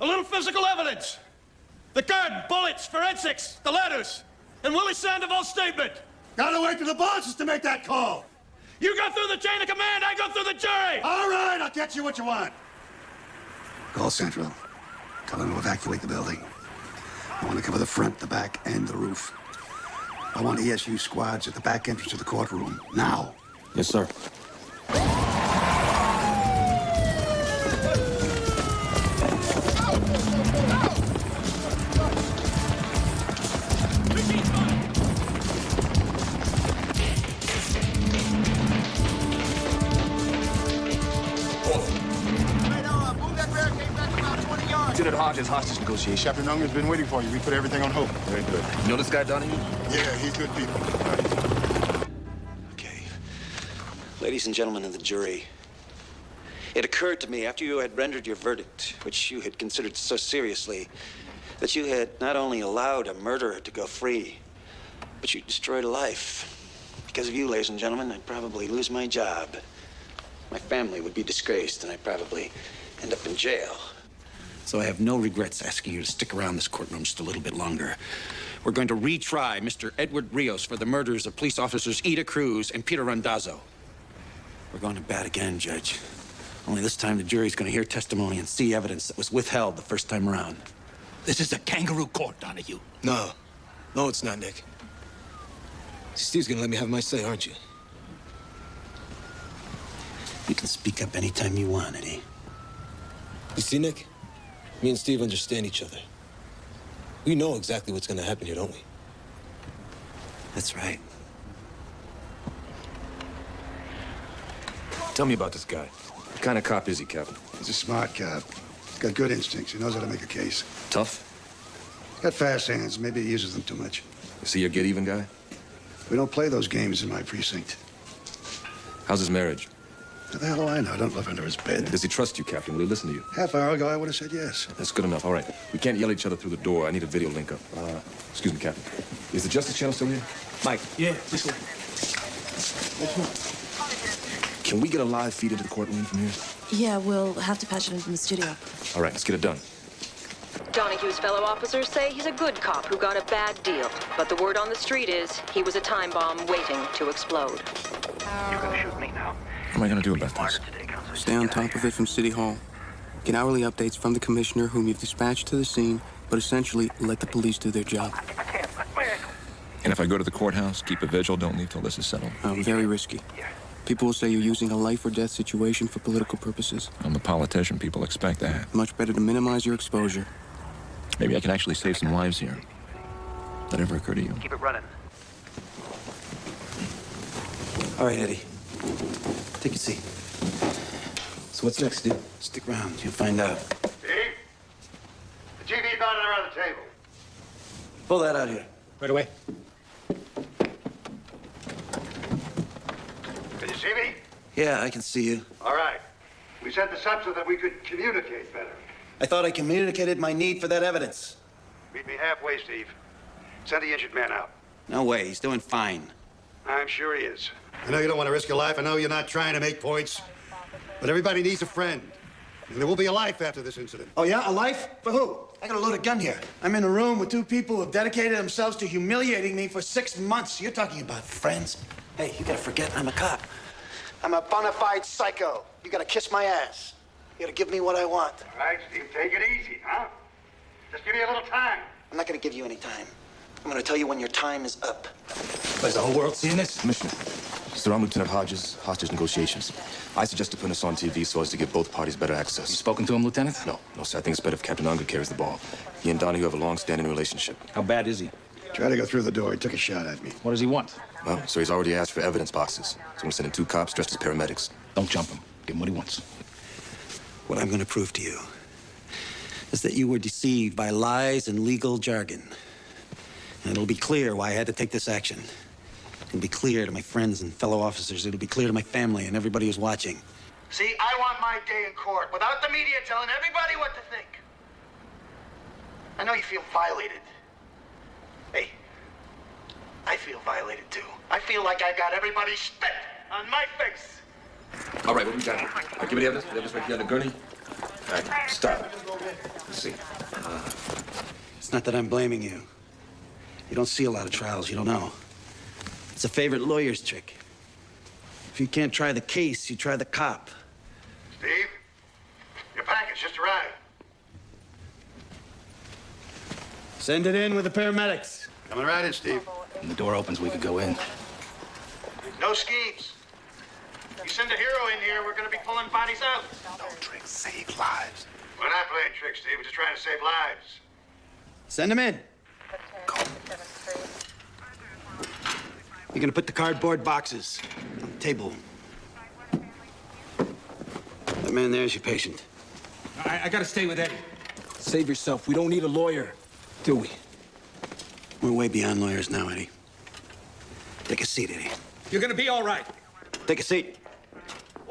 A little physical evidence. The gun, bullets, forensics, the letters, and Willie Sandoval's statement. Gotta wait till the bosses to make that call. You go through the chain of command, I go through the jury. All right, I'll get you what you want. Call Central. Tell them to evacuate the building. I want to cover the front, the back, and the roof. I want ESU squads at the back entrance to the courtroom. Now. Yes, sir. Lieutenant Hodges, hostage negotiation. Captain Unger's been waiting for you. We put everything on hold. Very good. You know this guy, Donahue? Yeah, he's good people. Okay. Ladies and gentlemen of the jury, it occurred to me after you had rendered your verdict, which you had considered so seriously, that you had not only allowed a murderer to go free, but you destroyed a life. Because of you, ladies and gentlemen, I'd probably lose my job. My family would be disgraced, and I'd probably end up in jail. So I have no regrets asking you to stick around this courtroom just a little bit longer. We're going to retry Mr. Edward Rios for the murders of police officers Ida Cruz and Peter Randazzo. We're going to bat again, Judge. Only this time the jury's going to hear testimony and see evidence that was withheld the first time around. This is a kangaroo court, Donahue. No, it's not, Nick. Steve's gonna let me have my say, aren't you? You can speak up anytime you want, Eddie. You see, Nick? Me and Steve understand each other. We know exactly what's gonna happen here, don't we? That's right. Tell me about this guy. What kind of cop is he, Captain? He's a smart cop. He's got good instincts. He knows how to make a case. Tough? Got fast hands. Maybe he uses them too much. Is he your get-even guy? We don't play those games in my precinct. How's his marriage? How the hell do I know? I don't live under his bed. Does he trust you, Captain? Will he listen to you? Half hour ago, I would have said yes. That's good enough. All right. We can't yell at each other through the door. I need a video link up. Excuse me, Captain. Is the Justice Channel still here? Mike. Yeah, this way. Can we get a live feed into the courtroom from here? Yeah, we'll have to patch it in from the studio. All right, let's get it done. Donahue's fellow officers say he's a good cop who got a bad deal. But the word on the street is he was a time bomb waiting to explode. You can shoot me now. What am I going to do about this? Stay on top of it from City Hall. Get hourly updates from the commissioner whom you've dispatched to the scene, but essentially let the police do their job. And if I go to the courthouse, keep a vigil, don't leave till this is settled? Very risky. People will say you're using a life or death situation for political purposes. I'm a politician. People expect that. Much better to minimize your exposure. Maybe I can actually save some lives here. That ever occur to you? Keep it running. All right, Eddie. Take a seat. So what's next, dude? Stick around. You'll find out. Steve? The TV's not around the table. Pull that out here. Right away. Can you see me? Yeah, I can see you. All right. We set this up so that we could communicate better. I thought I communicated my need for that evidence. Meet me halfway, Steve. Send the injured man out. No way. He's doing fine. I'm sure he is. I know you don't want to risk your life. I know you're not trying to make points. But everybody needs a friend. And there will be a life after this incident. Oh, yeah? A life? For who? I got a loaded gun here. I'm in a room with two people who have dedicated themselves to humiliating me for 6 months. You're talking about friends? Hey, you gotta forget I'm a cop. I'm a bona fide psycho. You gotta kiss my ass. You gotta give me what I want. All right, Steve, take it easy, huh? Just give me a little time. I'm not gonna give you any time. I'm gonna tell you when your time is up. Is the whole world seeing this? Commissioner, Sir, I'm Lieutenant Hodges, hostage negotiations. I suggest to put us on TV so as to give both parties better access. You spoken to him, Lieutenant? No, sir. I think it's better if Captain Unger carries the ball. He and Donahue have a long-standing relationship. How bad is he? Tried to go through the door. He took a shot at me. What does he want? Well, sir, he's already asked for evidence boxes. So I'm sending 2 cops dressed as paramedics. Don't jump him. Give him what he wants. What I'm gonna prove to you is that you were deceived by lies and legal jargon. And it'll be clear why I had to take this action. It'll be clear to my friends and fellow officers. It'll be clear to my family and everybody who's watching. See, I want my day in court without the media telling everybody what to think. I know you feel violated. Hey, I feel violated too. I feel like I got everybody spit on my face. All right, what do we got? Give me the evidence. The evidence right here on the gurney. All right, stop. Let's see. It's not that I'm blaming you. You don't see a lot of trials. You don't know. It's a favorite lawyer's trick. If you can't try the case, you try the cop. Steve, your package just arrived. Send it in with the paramedics. Coming right in, Steve. When the door opens, we could go in. No schemes. You send a hero in here, we're gonna be pulling bodies out. No tricks, save lives. We're not playing tricks, Steve. We're just trying to save lives. Send them in. You're gonna put the cardboard boxes on the table. That man there's your patient. I gotta stay with Eddie. Save yourself. We don't need a lawyer, do we? We're way beyond lawyers now, Eddie. Take a seat, Eddie. You're gonna be all right. Take a seat.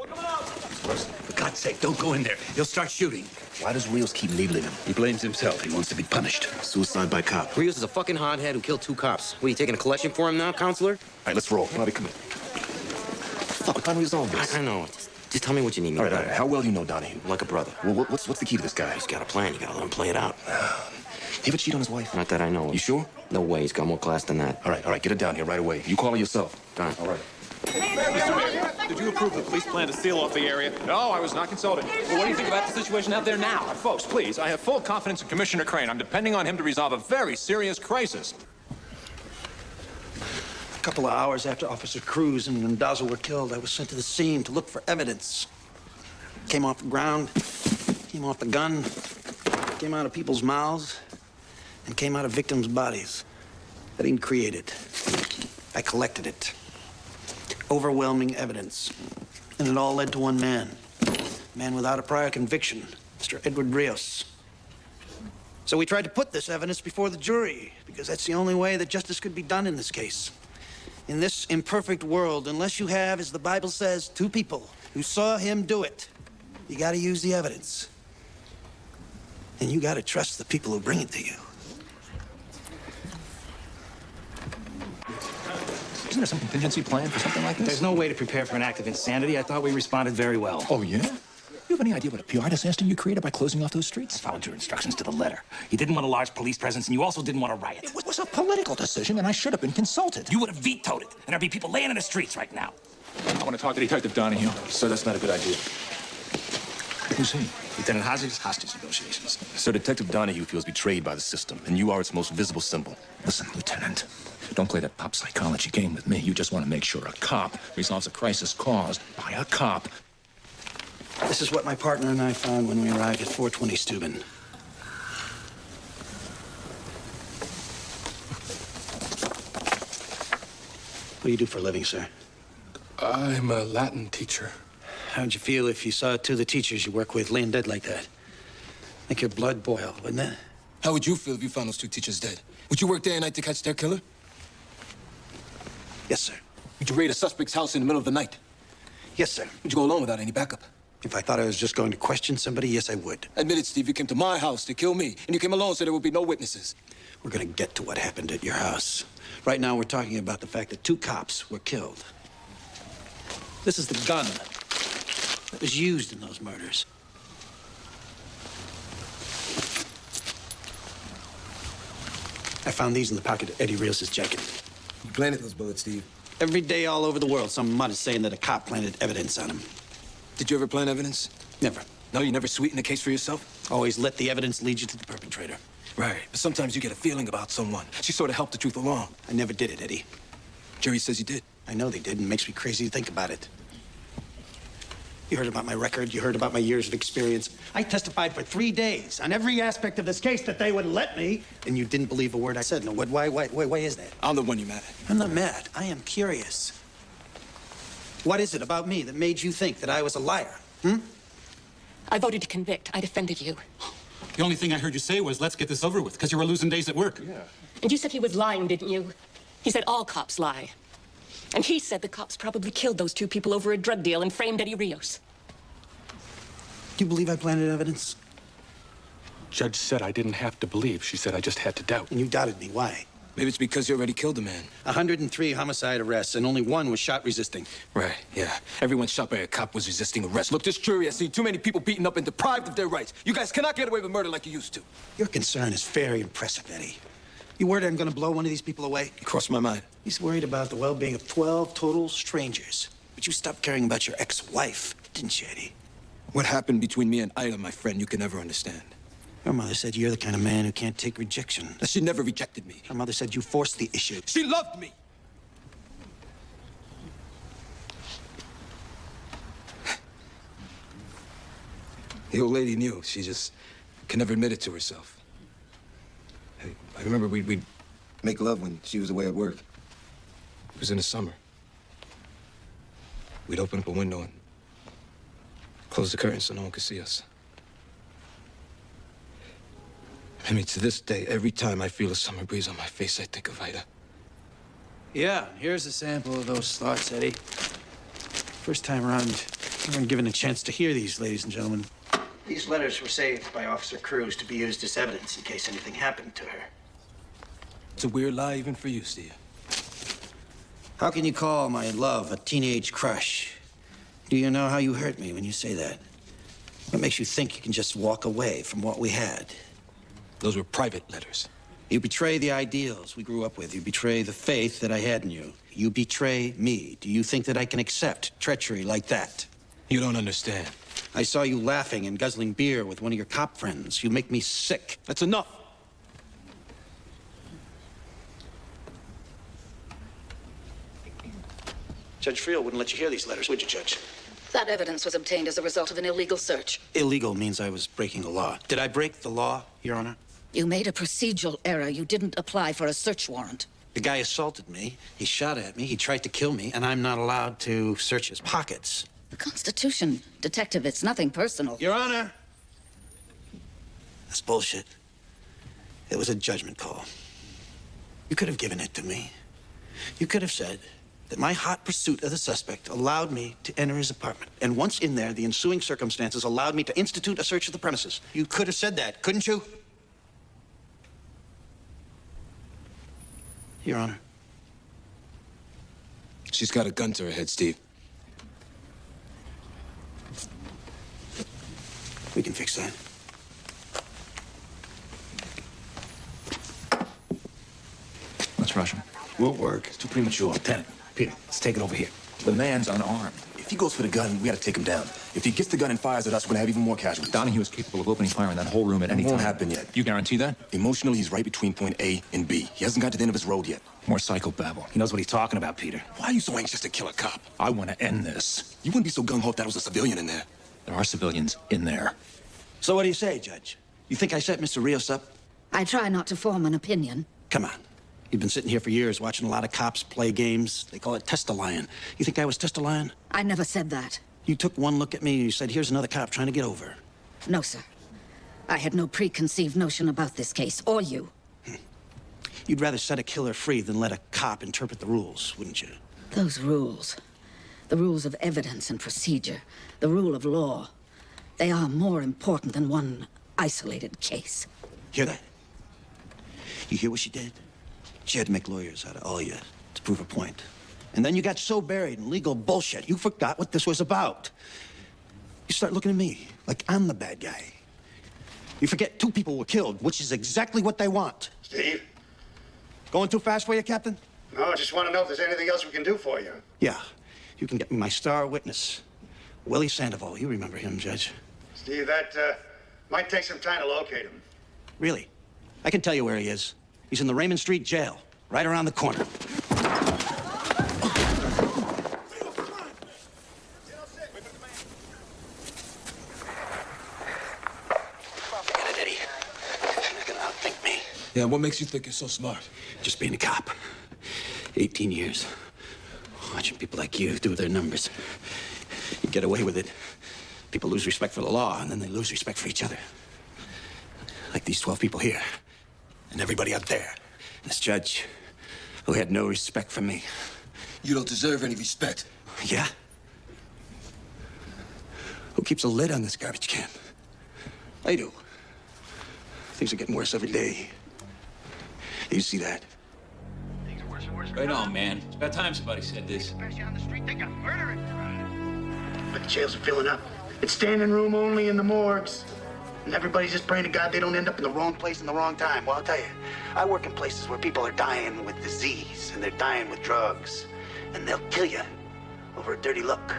For God's sake, don't go in there. He'll start shooting. Why does Rios keep needling him? He blames himself. He wants to be punished. Suicide by cop. Rios is a fucking hothead who killed 2 cops. What, are you taking a collection for him now, counselor? All right, let's roll. Bobby, come in. Fuck, we're trying to resolve this. I know. Just tell me what you need me All to right. How well do you know Donahue? Like a brother. Well, what's the key to this guy? He's got a plan. You gotta let him play it out. He ever cheat on his wife? Not that I know of. You sure? No way. He's got more class than that. All right. Get it down here right away. You call her yourself. Done. All right. Did you approve the police plan to seal off the area? No, I was not consulted. Well, what do you think about the situation out there now? Folks, please, I have full confidence in Commissioner Crane. I'm depending on him to resolve a very serious crisis. A couple of hours after Officer Cruz and Randazzo were killed, I was sent to the scene to look for evidence. Came off the ground, came off the gun, came out of people's mouths, and came out of victims' bodies. I didn't create it. I collected it. Overwhelming evidence. And it all led to one man. A man without a prior conviction, Mr. Edward Rios. So we tried to put this evidence before the jury, because that's the only way that justice could be done in this case. In this imperfect world, unless you have, as the Bible says, two people who saw him do it, you gotta use the evidence. And you gotta trust the people who bring it to you. Isn't there some contingency plan for something like this? There's no way to prepare for an act of insanity. I thought we responded very well. Oh, yeah? You have any idea what a PR disaster you created by closing off those streets? I followed your instructions to the letter. You didn't want a large police presence, and you also didn't want a riot. It was a political decision, and I should have been consulted. You would have vetoed it, and there'd be people laying in the streets right now. I want to talk to Detective Donahue. Sir, that's not a good idea. Who's he? Lieutenant Hodges, hostage negotiations. Sir, Detective Donahue feels betrayed by the system, and you are its most visible symbol. Listen, Lieutenant, don't play that pop psychology game with me. You just want to make sure a cop resolves a crisis caused by a cop. This is what my partner and I found when we arrived at 420 Steuben. What do you do for a living, sir? I'm a Latin teacher. How'd you feel if you saw two of the teachers you work with laying dead like that? Make your blood boil, wouldn't it? How would you feel if you found those two teachers dead? Would you work day and night to catch their killer? Yes, sir. Would you raid a suspect's house in the middle of the night? Yes, sir. Would you go alone without any backup? If I thought I was just going to question somebody, yes, I would. Admit it, Steve. You came to my house to kill me, and you came alone so there would be no witnesses. We're gonna get to what happened at your house. Right now, we're talking about the fact that two cops were killed. This is the gun that was used in those murders. I found these in the pocket of Eddie Rios' jacket. You planted those bullets, Steve. Every day all over the world, some mud is saying that a cop planted evidence on him. Did you ever plant evidence? Never. No, you never sweetened the case for yourself? Always let the evidence lead you to the perpetrator. Right, but sometimes you get a feeling about someone. She sort of helped the truth along. I never did it, Eddie. Jerry says you did. I know they did, and it makes me crazy to think about it. You heard about my record. You heard about my years of experience. I testified for 3 days on every aspect of this case that they would let me, and you didn't believe a word I said. No, why is that? I'm the one you're mad at. I'm not mad. I am curious. What is it about me that made you think that I was a liar? I voted to convict. I defended you. The only thing I heard you say was, let's get this over with, because you were losing days at work. Yeah. And you said he was lying, didn't you? He said all cops lie. And he said the cops probably killed those two people over a drug deal and framed Eddie Rios. Do you believe I planted evidence? Judge said I didn't have to believe. She said I just had to doubt. And you doubted me. Why? Maybe it's because you already killed a man. 103 homicide arrests, and only one was shot resisting. Right, yeah. Everyone shot by a cop was resisting arrest. Look, this jury has seen too many people beaten up and deprived of their rights. You guys cannot get away with murder like you used to. Your concern is very impressive, Eddie. You worried I'm going to blow one of these people away? It crossed my mind. He's worried about the well-being of 12 total strangers. But you stopped caring about your ex-wife, didn't you, Eddie? What happened between me and Ida, my friend, you can never understand. Her mother said you're the kind of man who can't take rejection. She never rejected me. Her mother said you forced the issue. She loved me! The old lady knew. She just can never admit it to herself. I remember we'd make love when she was away at work. It was in the summer. We'd open up a window and close the curtains so no one could see us. I mean, to this day, every time I feel a summer breeze on my face, I think of Ida. Yeah, here's a sample of those thoughts, Eddie. First time around, you weren't given a chance to hear these, ladies and gentlemen. These letters were saved by Officer Cruz to be used as evidence in case anything happened to her. It's a weird lie even for you, Steve. How can you call my love a teenage crush? Do you know how you hurt me when you say that? What makes you think you can just walk away from what we had? Those were private letters. You betray the ideals we grew up with. You betray the faith that I had in you. You betray me. Do you think that I can accept treachery like that? You don't understand. I saw you laughing and guzzling beer with one of your cop friends. You make me sick. That's enough. Judge Friel wouldn't let you hear these letters, would you, Judge? That evidence was obtained as a result of an illegal search. Illegal means I was breaking the law. Did I break the law, Your Honor? You made a procedural error. You didn't apply for a search warrant. The guy assaulted me, he shot at me, he tried to kill me, and I'm not allowed to search his pockets. The Constitution, Detective, it's nothing personal. Your Honor! That's bullshit. It was a judgment call. You could have given it to me. You could have said that my hot pursuit of the suspect allowed me to enter his apartment. And once in there, the ensuing circumstances allowed me to institute a search of the premises. You could have said that, couldn't you? Your Honor. She's got a gun to her head, Steve. We can fix that. Let's rush him. Won't work. It's too premature. Lieutenant, Peter, let's take it over here. The man's unarmed. If he goes for the gun, we gotta take him down. If he gets the gun and fires at us, we're gonna have even more casualties. Donahue is capable of opening fire in that whole room at any It time. won't happen yet. You guarantee that? Emotionally, he's right between point A and B. He hasn't got to the end of his road yet. More psychobabble. He knows what he's talking about, Peter. Why are you so anxious to kill a cop? I want to end this. You wouldn't be so gung-ho if that was a civilian in there. There are civilians in there. So what do you say, Judge? You think I set Mr. Rios up? I try not to form an opinion. Come on. You've been sitting here for years watching a lot of cops play games. They call it test-a-lion. You think I was test-a-lion? I never said that. You took one look at me and you said, here's another cop trying to get over. No, sir. I had no preconceived notion about this case, or you. You'd rather set a killer free than let a cop interpret the rules, wouldn't you? Those rules, the rules of evidence and procedure, the rule of law, they are more important than one isolated case. Hear that? You hear what she did? She had to make lawyers out of all you to prove a point. And then you got so buried in legal bullshit, you forgot what this was about. You start looking at me like I'm the bad guy. You forget 2 people were killed, which is exactly what they want. Steve? Going too fast for you, Captain? No, I just want to know if there's anything else we can do for you. Yeah. You can get me my star witness, Willie Sandoval. You remember him, Judge. Steve, that might take some time to locate him. Really? I can tell you where he is. He's in the Raymond Street jail, right around the corner. Yeah, what makes you think you're so smart? Just being a cop. 18 years. Watching people like you do their numbers. You get away with it. People lose respect for the law, and then they lose respect for each other. Like these 12 people here. And everybody out there. This judge, who had no respect for me. You don't deserve any respect. Yeah? Who keeps a lid on this garbage can? I do. Things are getting worse every day. You see that? Right on, man. It's about time somebody said this. But the jails are filling up. It's standing room only in the morgues. And everybody's just praying to God they don't end up in the wrong place in the wrong time. Well, I'll tell you, I work in places where people are dying with disease and they're dying with drugs. And they'll kill you over a dirty look.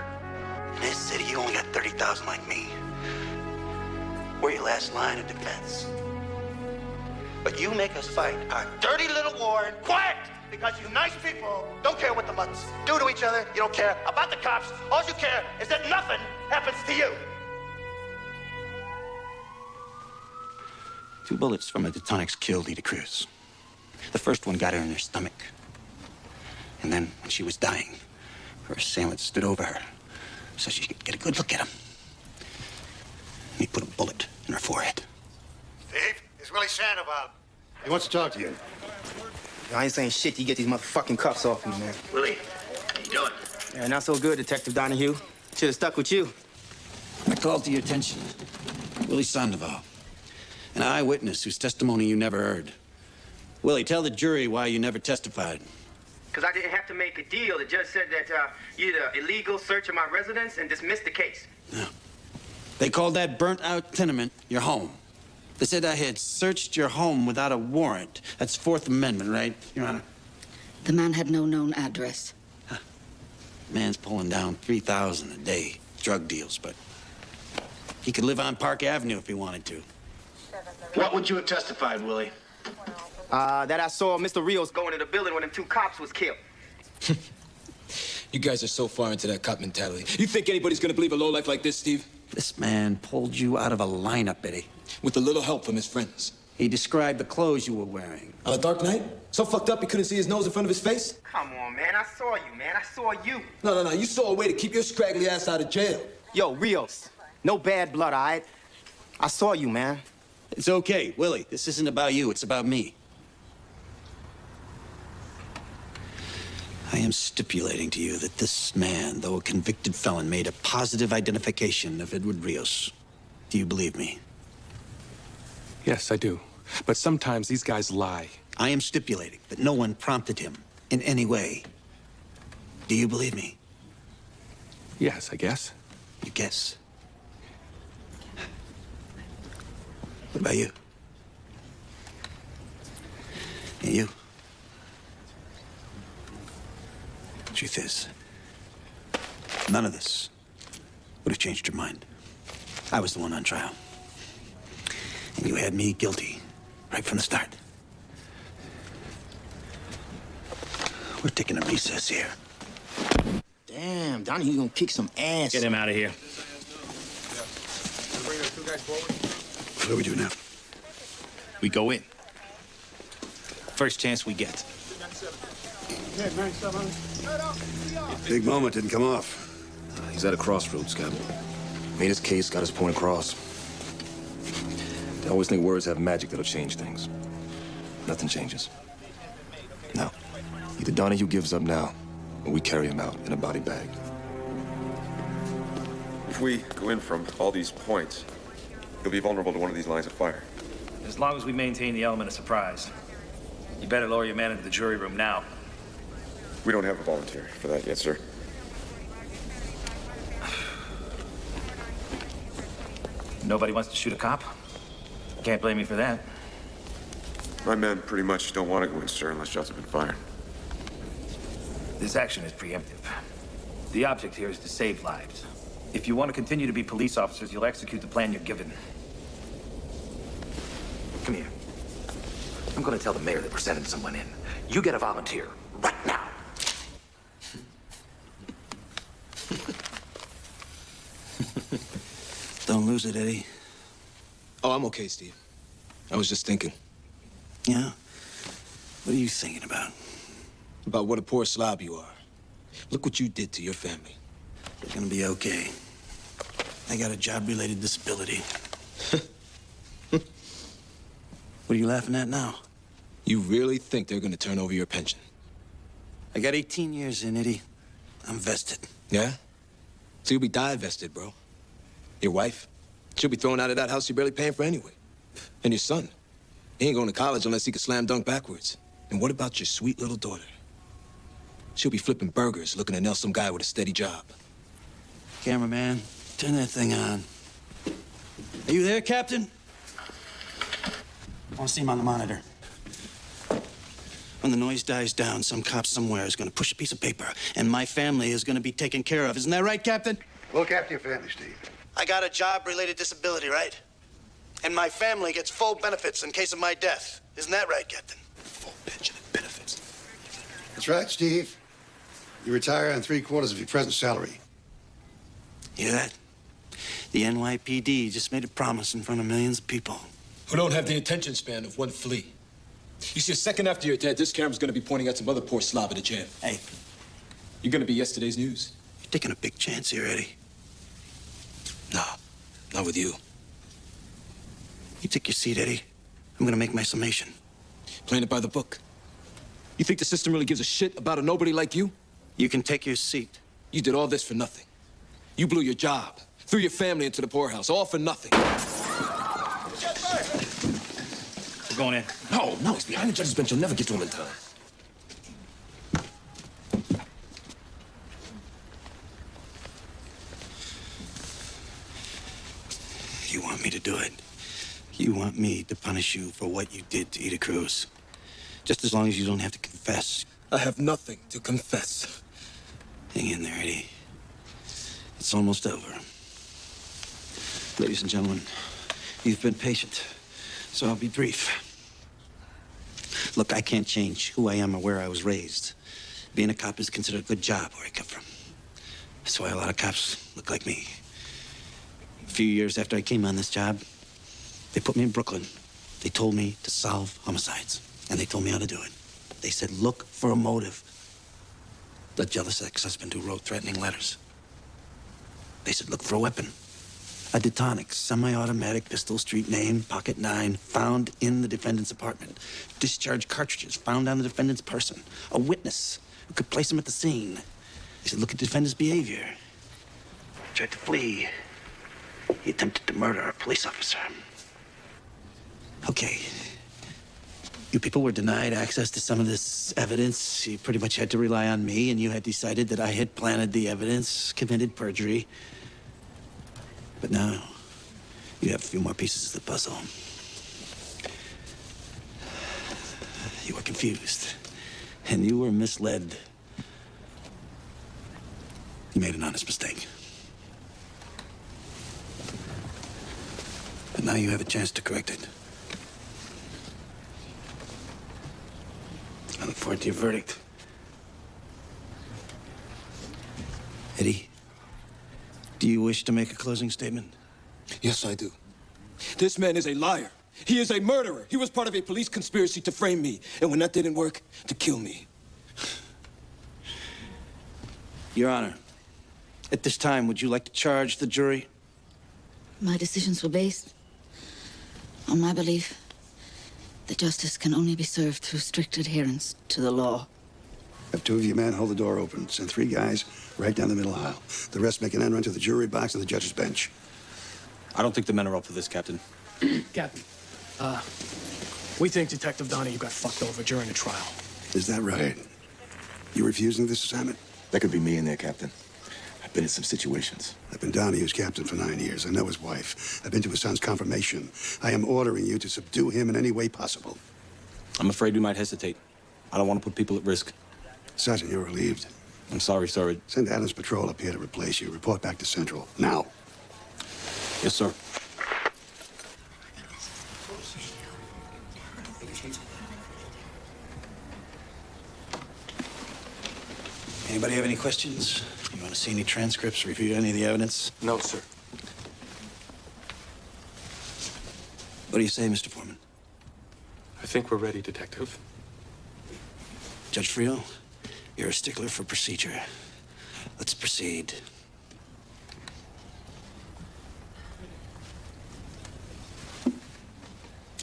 In this city, you only got 30,000 like me. We're your last line of defense. But you make us fight our dirty little war in quiet because you nice people don't care what the mutts do to each other. You don't care about the cops. All you care is that nothing happens to you. 2 bullets from a Detonics killed Edith Cruz. The first one got her in her stomach. And then, when she was dying, her assailant stood over her so she could get a good look at him. And he put a bullet in her forehead. Steve, it's Willie Sandoval. He wants to talk to you. I ain't saying shit till you get these motherfucking cuffs off me, man. Willie, how you doing? Yeah, not so good, Detective Donahue. Should have stuck with you. I called to your attention Willie Sandoval, an eyewitness whose testimony you never heard. Willie, tell the jury why you never testified. Because I didn't have to make a deal. The judge said that you had an illegal search of my residence and dismissed the case. No. They called that burnt-out tenement your home. They said I had searched your home without a warrant. That's Fourth Amendment, right, Your Honor? The man had no known address. Huh. Man's pulling down 3,000 a day, drug deals, but he could live on Park Avenue if he wanted to. What would you have testified, Willie? That I saw Mr. Rios go into the building when them 2 cops was killed. You guys are so far into that cop mentality. You think anybody's gonna believe a lowlife like this, Steve? This man pulled you out of a lineup, Eddie. With a little help from his friends. He described the clothes you were wearing. On a dark night? So fucked up he couldn't see his nose in front of his face? Come on, man. I saw you, man. I saw you. No. You saw a way to keep your scraggly ass out of jail. Yo, Rios. No bad blood, all right? I saw you, man. It's okay, Willie. This isn't about you. It's about me. I am stipulating to you that this man, though a convicted felon, made a positive identification of Edward Rios. Do you believe me? Yes, I do. But sometimes these guys lie. I am stipulating that no one prompted him in any way. Do you believe me? Yes, I guess. You guess. What about you? And you? Truth is, none of this would have changed your mind. I was the one on trial. And you had me guilty right from the start. We're taking a recess here. Damn, Donnie's gonna kick some ass. Get him out of here. What do we do now? We go in. First chance we get. Big moment didn't come off. He's at a crossroads, Captain. Made his case, got his point across. They always think words have magic that'll change things. Nothing changes. No. Either Donahue gives up now, or we carry him out in a body bag. If we go in from all these points, you'll be vulnerable to one of these lines of fire. As long as we maintain the element of surprise. You better lower your man into the jury room now. We don't have a volunteer for that yet, sir. Nobody wants to shoot a cop? Can't blame me for that. My men pretty much don't want to go in, sir, unless shots have been fired. This action is preemptive. The object here is to save lives. If you want to continue to be police officers, you'll execute the plan you're given. Come here. I'm going to tell the mayor that we're sending someone in. You get a volunteer right now. Don't lose it, Eddie. Oh, I'm okay, Steve. I was just thinking. Yeah? What are you thinking about? About what a poor slob you are. Look what you did to your family. You're gonna be okay. I got a job-related disability. What are you laughing at now? You really think they're gonna turn over your pension? I got 18 years in, Eddie. I'm vested. Yeah? So you'll be divested, bro. Your wife? She'll be thrown out of that house you're barely paying for anyway. And your son? He ain't going to college unless he can slam dunk backwards. And what about your sweet little daughter? She'll be flipping burgers looking to nail some guy with a steady job. Cameraman, turn that thing on. Are you there, Captain? I want to see him on the monitor. When the noise dies down, some cop somewhere is going to push a piece of paper, and my family is going to be taken care of. Isn't that right, Captain? Look after your family, Steve. I got a job-related disability, right? And my family gets full benefits in case of my death. Isn't that right, Captain? Full pension and benefits. That's right, Steve. You retire on 3/4 of your present salary. Hear that? The NYPD just made a promise in front of millions of people. Who don't have the attention span of one flea. You see, a second after you're dead, this camera's gonna be pointing at some other poor slob at a jail. Hey. You're gonna be yesterday's news. You're taking a big chance here, Eddie. No, not with you. You take your seat, Eddie. I'm gonna make my summation. Playing it by the book. You think the system really gives a shit about a nobody like you? You can take your seat. You did all this for nothing. You blew your job, threw your family into the poorhouse, all for nothing. We're going in. No, he's behind the judge's bench. You'll never get to him in time. You want me to do it? You want me to punish you for what you did to Ida Cruz? Just as long as you don't have to confess. I have nothing to confess. Hang in there, Eddie. It's almost over. Ladies and gentlemen, you've been patient, so I'll be brief. Look, I can't change who I am or where I was raised, Being a cop is considered a good job where I come from. That's why a lot of cops look like me. A few years after I came on this job, they put me in Brooklyn. They told me to solve homicides, and they told me how to do it. They said, look for a motive. The jealous ex-husband who wrote threatening letters. They said, look for a weapon. A Detonic semi-automatic pistol, street name, pocket 9, found in the defendant's apartment. Discharge cartridges found on the defendant's person. A witness who could place him at the scene. They said, look at the defendant's behavior. He tried to flee. He attempted to murder a police officer. Okay. You people were denied access to some of this evidence. You pretty much had to rely on me, and you had decided that I had planted the evidence, committed perjury. But now, you have a few more pieces of the puzzle. You were confused, and you were misled. You made an honest mistake. But now you have a chance to correct it. I look forward to your verdict. Eddie, do you wish to make a closing statement? Yes, I do. This man is a liar. He is a murderer. He was part of a police conspiracy to frame me. And when that didn't work, to kill me. Your Honor, at this time, would you like to charge the jury? My decisions were based on my belief that justice can only be served through strict adherence to the law. Have two of you men hold the door open. Send 3 guys right down the middle aisle. The rest make an end run to the jury box and the judge's bench. I don't think the men are up for this, Captain. Captain, we think Detective Donahue got fucked over during the trial. Is that right? You refusing this assignment? That could be me in there, Captain. I've been in some situations. I've been Donahue's captain for 9 years. I know his wife. I've been to his son's confirmation. I am ordering you to subdue him in any way possible. I'm afraid we might hesitate. I don't want to put people at risk. Sergeant, you're relieved. I'm sorry, sir. Send Adams Patrol up here to replace you. Report back to Central. Now. Yes, sir. Anybody have any questions? You want to see any transcripts, review any of the evidence? No, sir. What do you say, Mr. Foreman? I think we're ready, Detective. Judge Frio, you're a stickler for procedure. Let's proceed.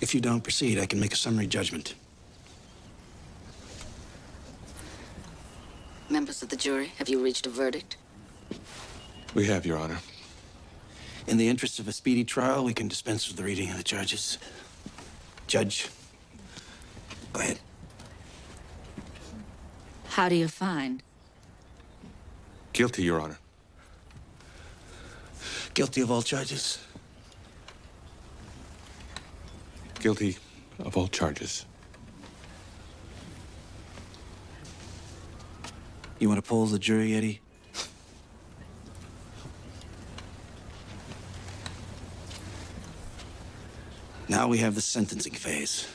If you don't proceed, I can make a summary judgment. Members of the jury, have you reached a verdict? We have, Your Honor. In the interest of a speedy trial, we can dispense with the reading of the charges. Judge, go ahead. How do you find? Guilty, Your Honor. Guilty of all charges? Guilty of all charges. You want to poll the jury, Eddie? Now we have the sentencing phase.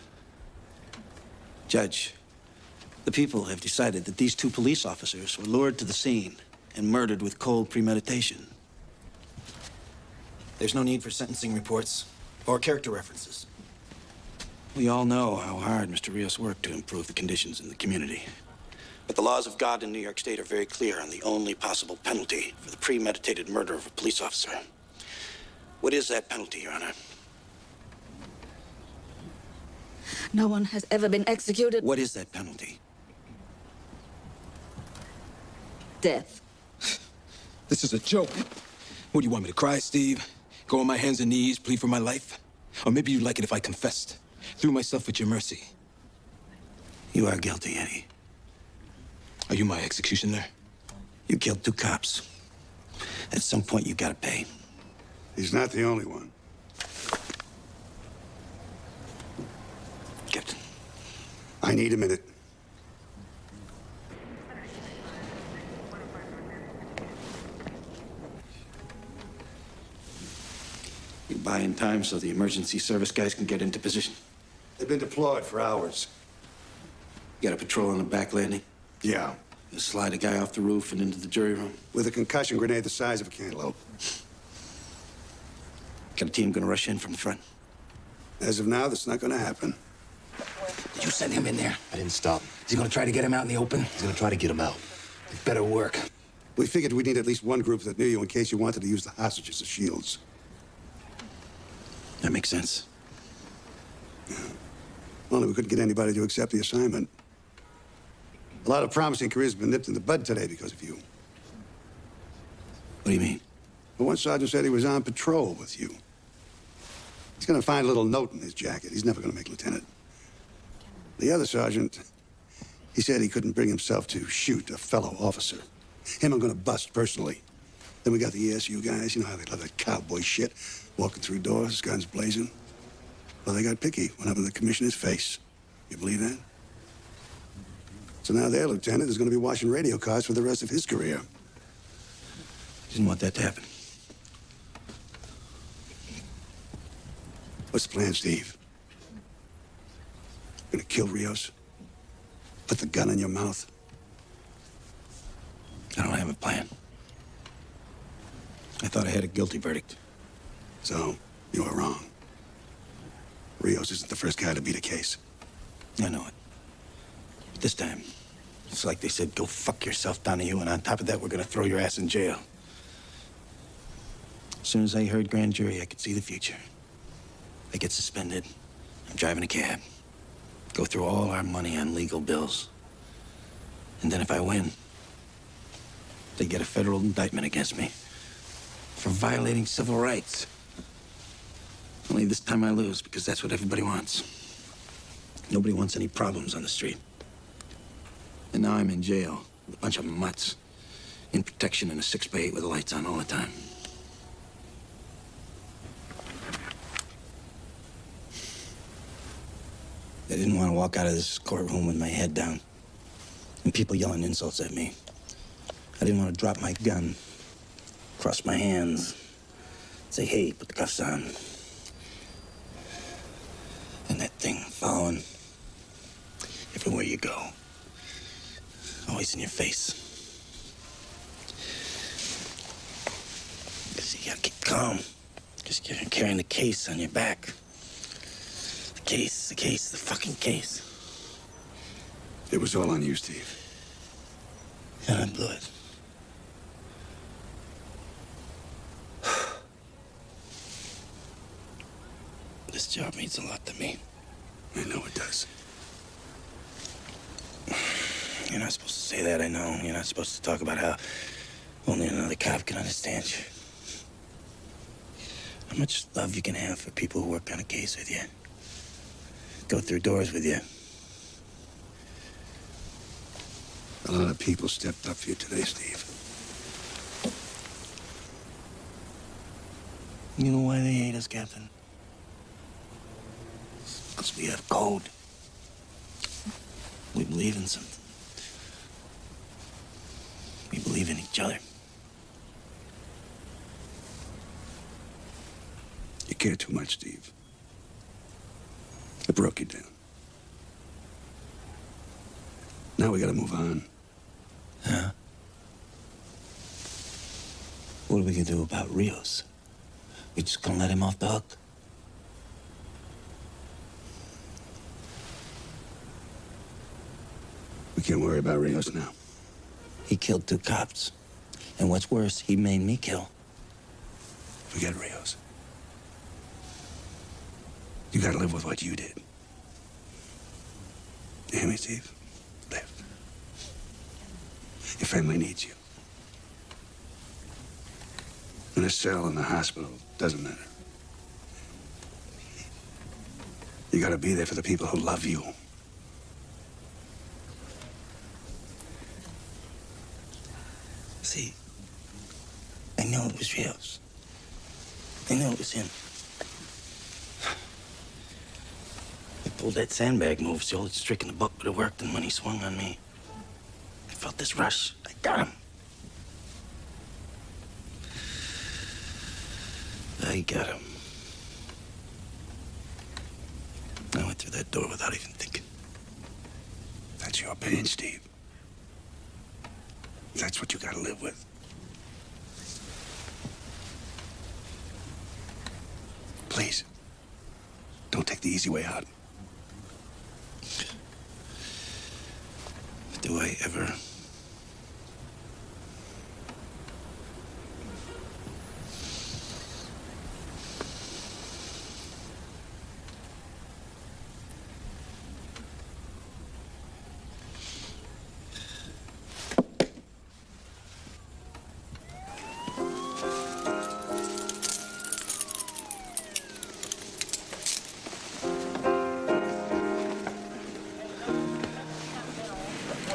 Judge, the people have decided that these 2 police officers were lured to the scene and murdered with cold premeditation. There's no need for sentencing reports or character references. We all know how hard Mr. Rios worked to improve the conditions in the community. But the laws of God in New York State are very clear on the only possible penalty for the premeditated murder of a police officer. What is that penalty, Your Honor? No one has ever been executed. What is that penalty? Death. This is a joke. What, do you want me to cry, Steve? Go on my hands and knees, plead for my life? Or maybe you'd like it if I confessed, threw myself at your mercy. You are guilty, Eddie. Are you my executioner? You killed 2 cops. At some point, you gotta pay. He's not the only one. Captain. I need a minute. You buy in time so the emergency service guys can get into position. They've been deployed for hours. You got a patrol on the back landing? Yeah. Slide a guy off the roof and into the jury room. With a concussion grenade the size of a cantaloupe. Got a team gonna rush in from the front. As of now, that's not gonna happen. Did you send him in there? I didn't stop him. Is he gonna try to get him out in the open? He's gonna try to get him out. It better work. We figured we'd need at least one group that knew you in case you wanted to use the hostages as shields. That makes sense. Yeah. Only we couldn't get anybody to accept the assignment. A lot of promising careers have been nipped in the bud today because of you. What do you mean? Well, one sergeant said he was on patrol with you. He's gonna find a little note in his jacket. He's never gonna make lieutenant. The other sergeant, he said he couldn't bring himself to shoot a fellow officer. Him I'm gonna bust personally. Then we got the ESU guys, you know how they love that cowboy shit. Walking through doors, guns blazing. Well, they got picky, went up in the commissioner's face. You believe that? So now their lieutenant is gonna be washing radio cards for the rest of his career. Didn't want that to happen. What's the plan, Steve? Gonna kill Rios? Put the gun in your mouth? I don't have a plan. I thought I had a guilty verdict. So, you were wrong. Rios isn't the first guy to beat a case. I know it. But this time, it's like they said, go fuck yourself, Donahue, and on top of that, we're gonna throw your ass in jail. As soon as I heard grand jury, I could see the future. I get suspended. I'm driving a cab. Go through all our money on legal bills. And then if I win, they get a federal indictment against me for violating civil rights. Only this time I lose, because that's what everybody wants. Nobody wants any problems on the street. And now I'm in jail with a bunch of mutts in protection in a 6x8 with the lights on all the time. I didn't want to walk out of this courtroom with my head down and people yelling insults at me. I didn't want to drop my gun, cross my hands, say, hey, put the cuffs on. And that thing following everywhere you go, always in your face. Because you gotta keep calm, because you're carrying the case on your back. The fucking case. It was all on you, Steve. And I blew it. This job means a lot to me. I know it does. You're not supposed to say that, I know. You're not supposed to talk about how only another cop can understand you. How much love you can have for people who work on a case with you. Go through doors with you. A lot of people stepped up for you today, Steve. You know why they hate us, Captain? Because we have code. We believe in something. We believe in each other. You care too much, Steve. It broke you down. Now we gotta move on. Huh? What are we gonna do about Rios? We just gonna let him off the hook? We can't worry about Rios now. He killed 2 cops. And what's worse, he made me kill. Forget Rios. You gotta live with what you did. You hear me, Steve? Live. Your family needs you. In a cell in the hospital, doesn't matter. You gotta be there for the people who love you. See, I know it was Rios. I know it was him. He pulled that sandbag move, so the old trick in the book would have worked, and when he swung on me, I felt this rush. I got him. I got him. I went through that door without even thinking. That's your pain, Steve. That's what you gotta live with. Please, don't take the easy way out. Do I ever?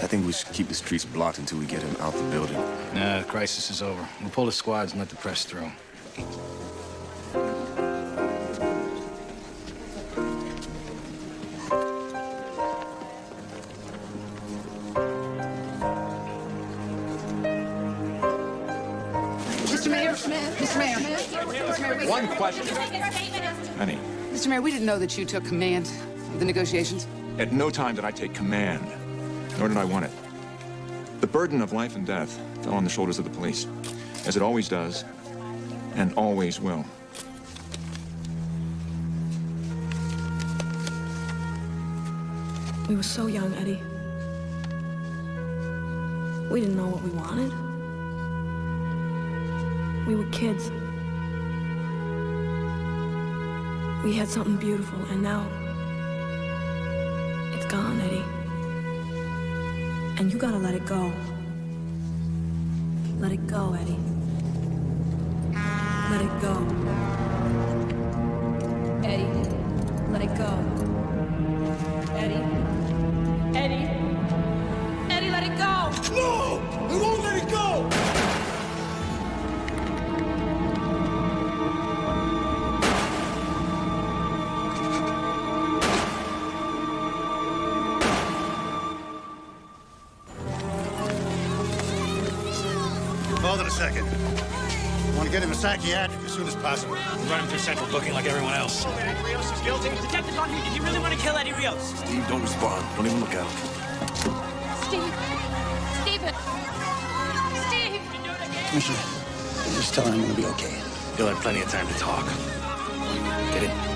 I think we should keep the streets blocked until we get him out the building. Nah, the crisis is over. We'll pull the squads and let the press through. Mr. Mayor, Mr. Mayor, Mr. Mayor, One question. Honey, Mr. Mayor, we didn't know that you took command of the negotiations. at no time did I take command, nor did I want it. The burden of life and death fell on the shoulders of the police, as it always does, and always will. We were so young, Eddie. We didn't know what we wanted. We were kids. We had something beautiful, and now it's gone, Eddie. And you gotta let it go. Let it go, Eddie. Let it go. Eddie, let it go. Eddie. Eddie. Eddie, let it go. No! We won't let it go! Hold it a second. I want to get him a psychiatric as soon as possible. Run him through central booking like everyone else. Eddie Rios is guilty. Detective on here, did you really want to kill Eddie Rios? Steve, don't respond. Don't even look at him. Steve. Stephen. Steve. Commissioner, just tell her I'm gonna be okay. You'll have plenty of time to talk. Get in.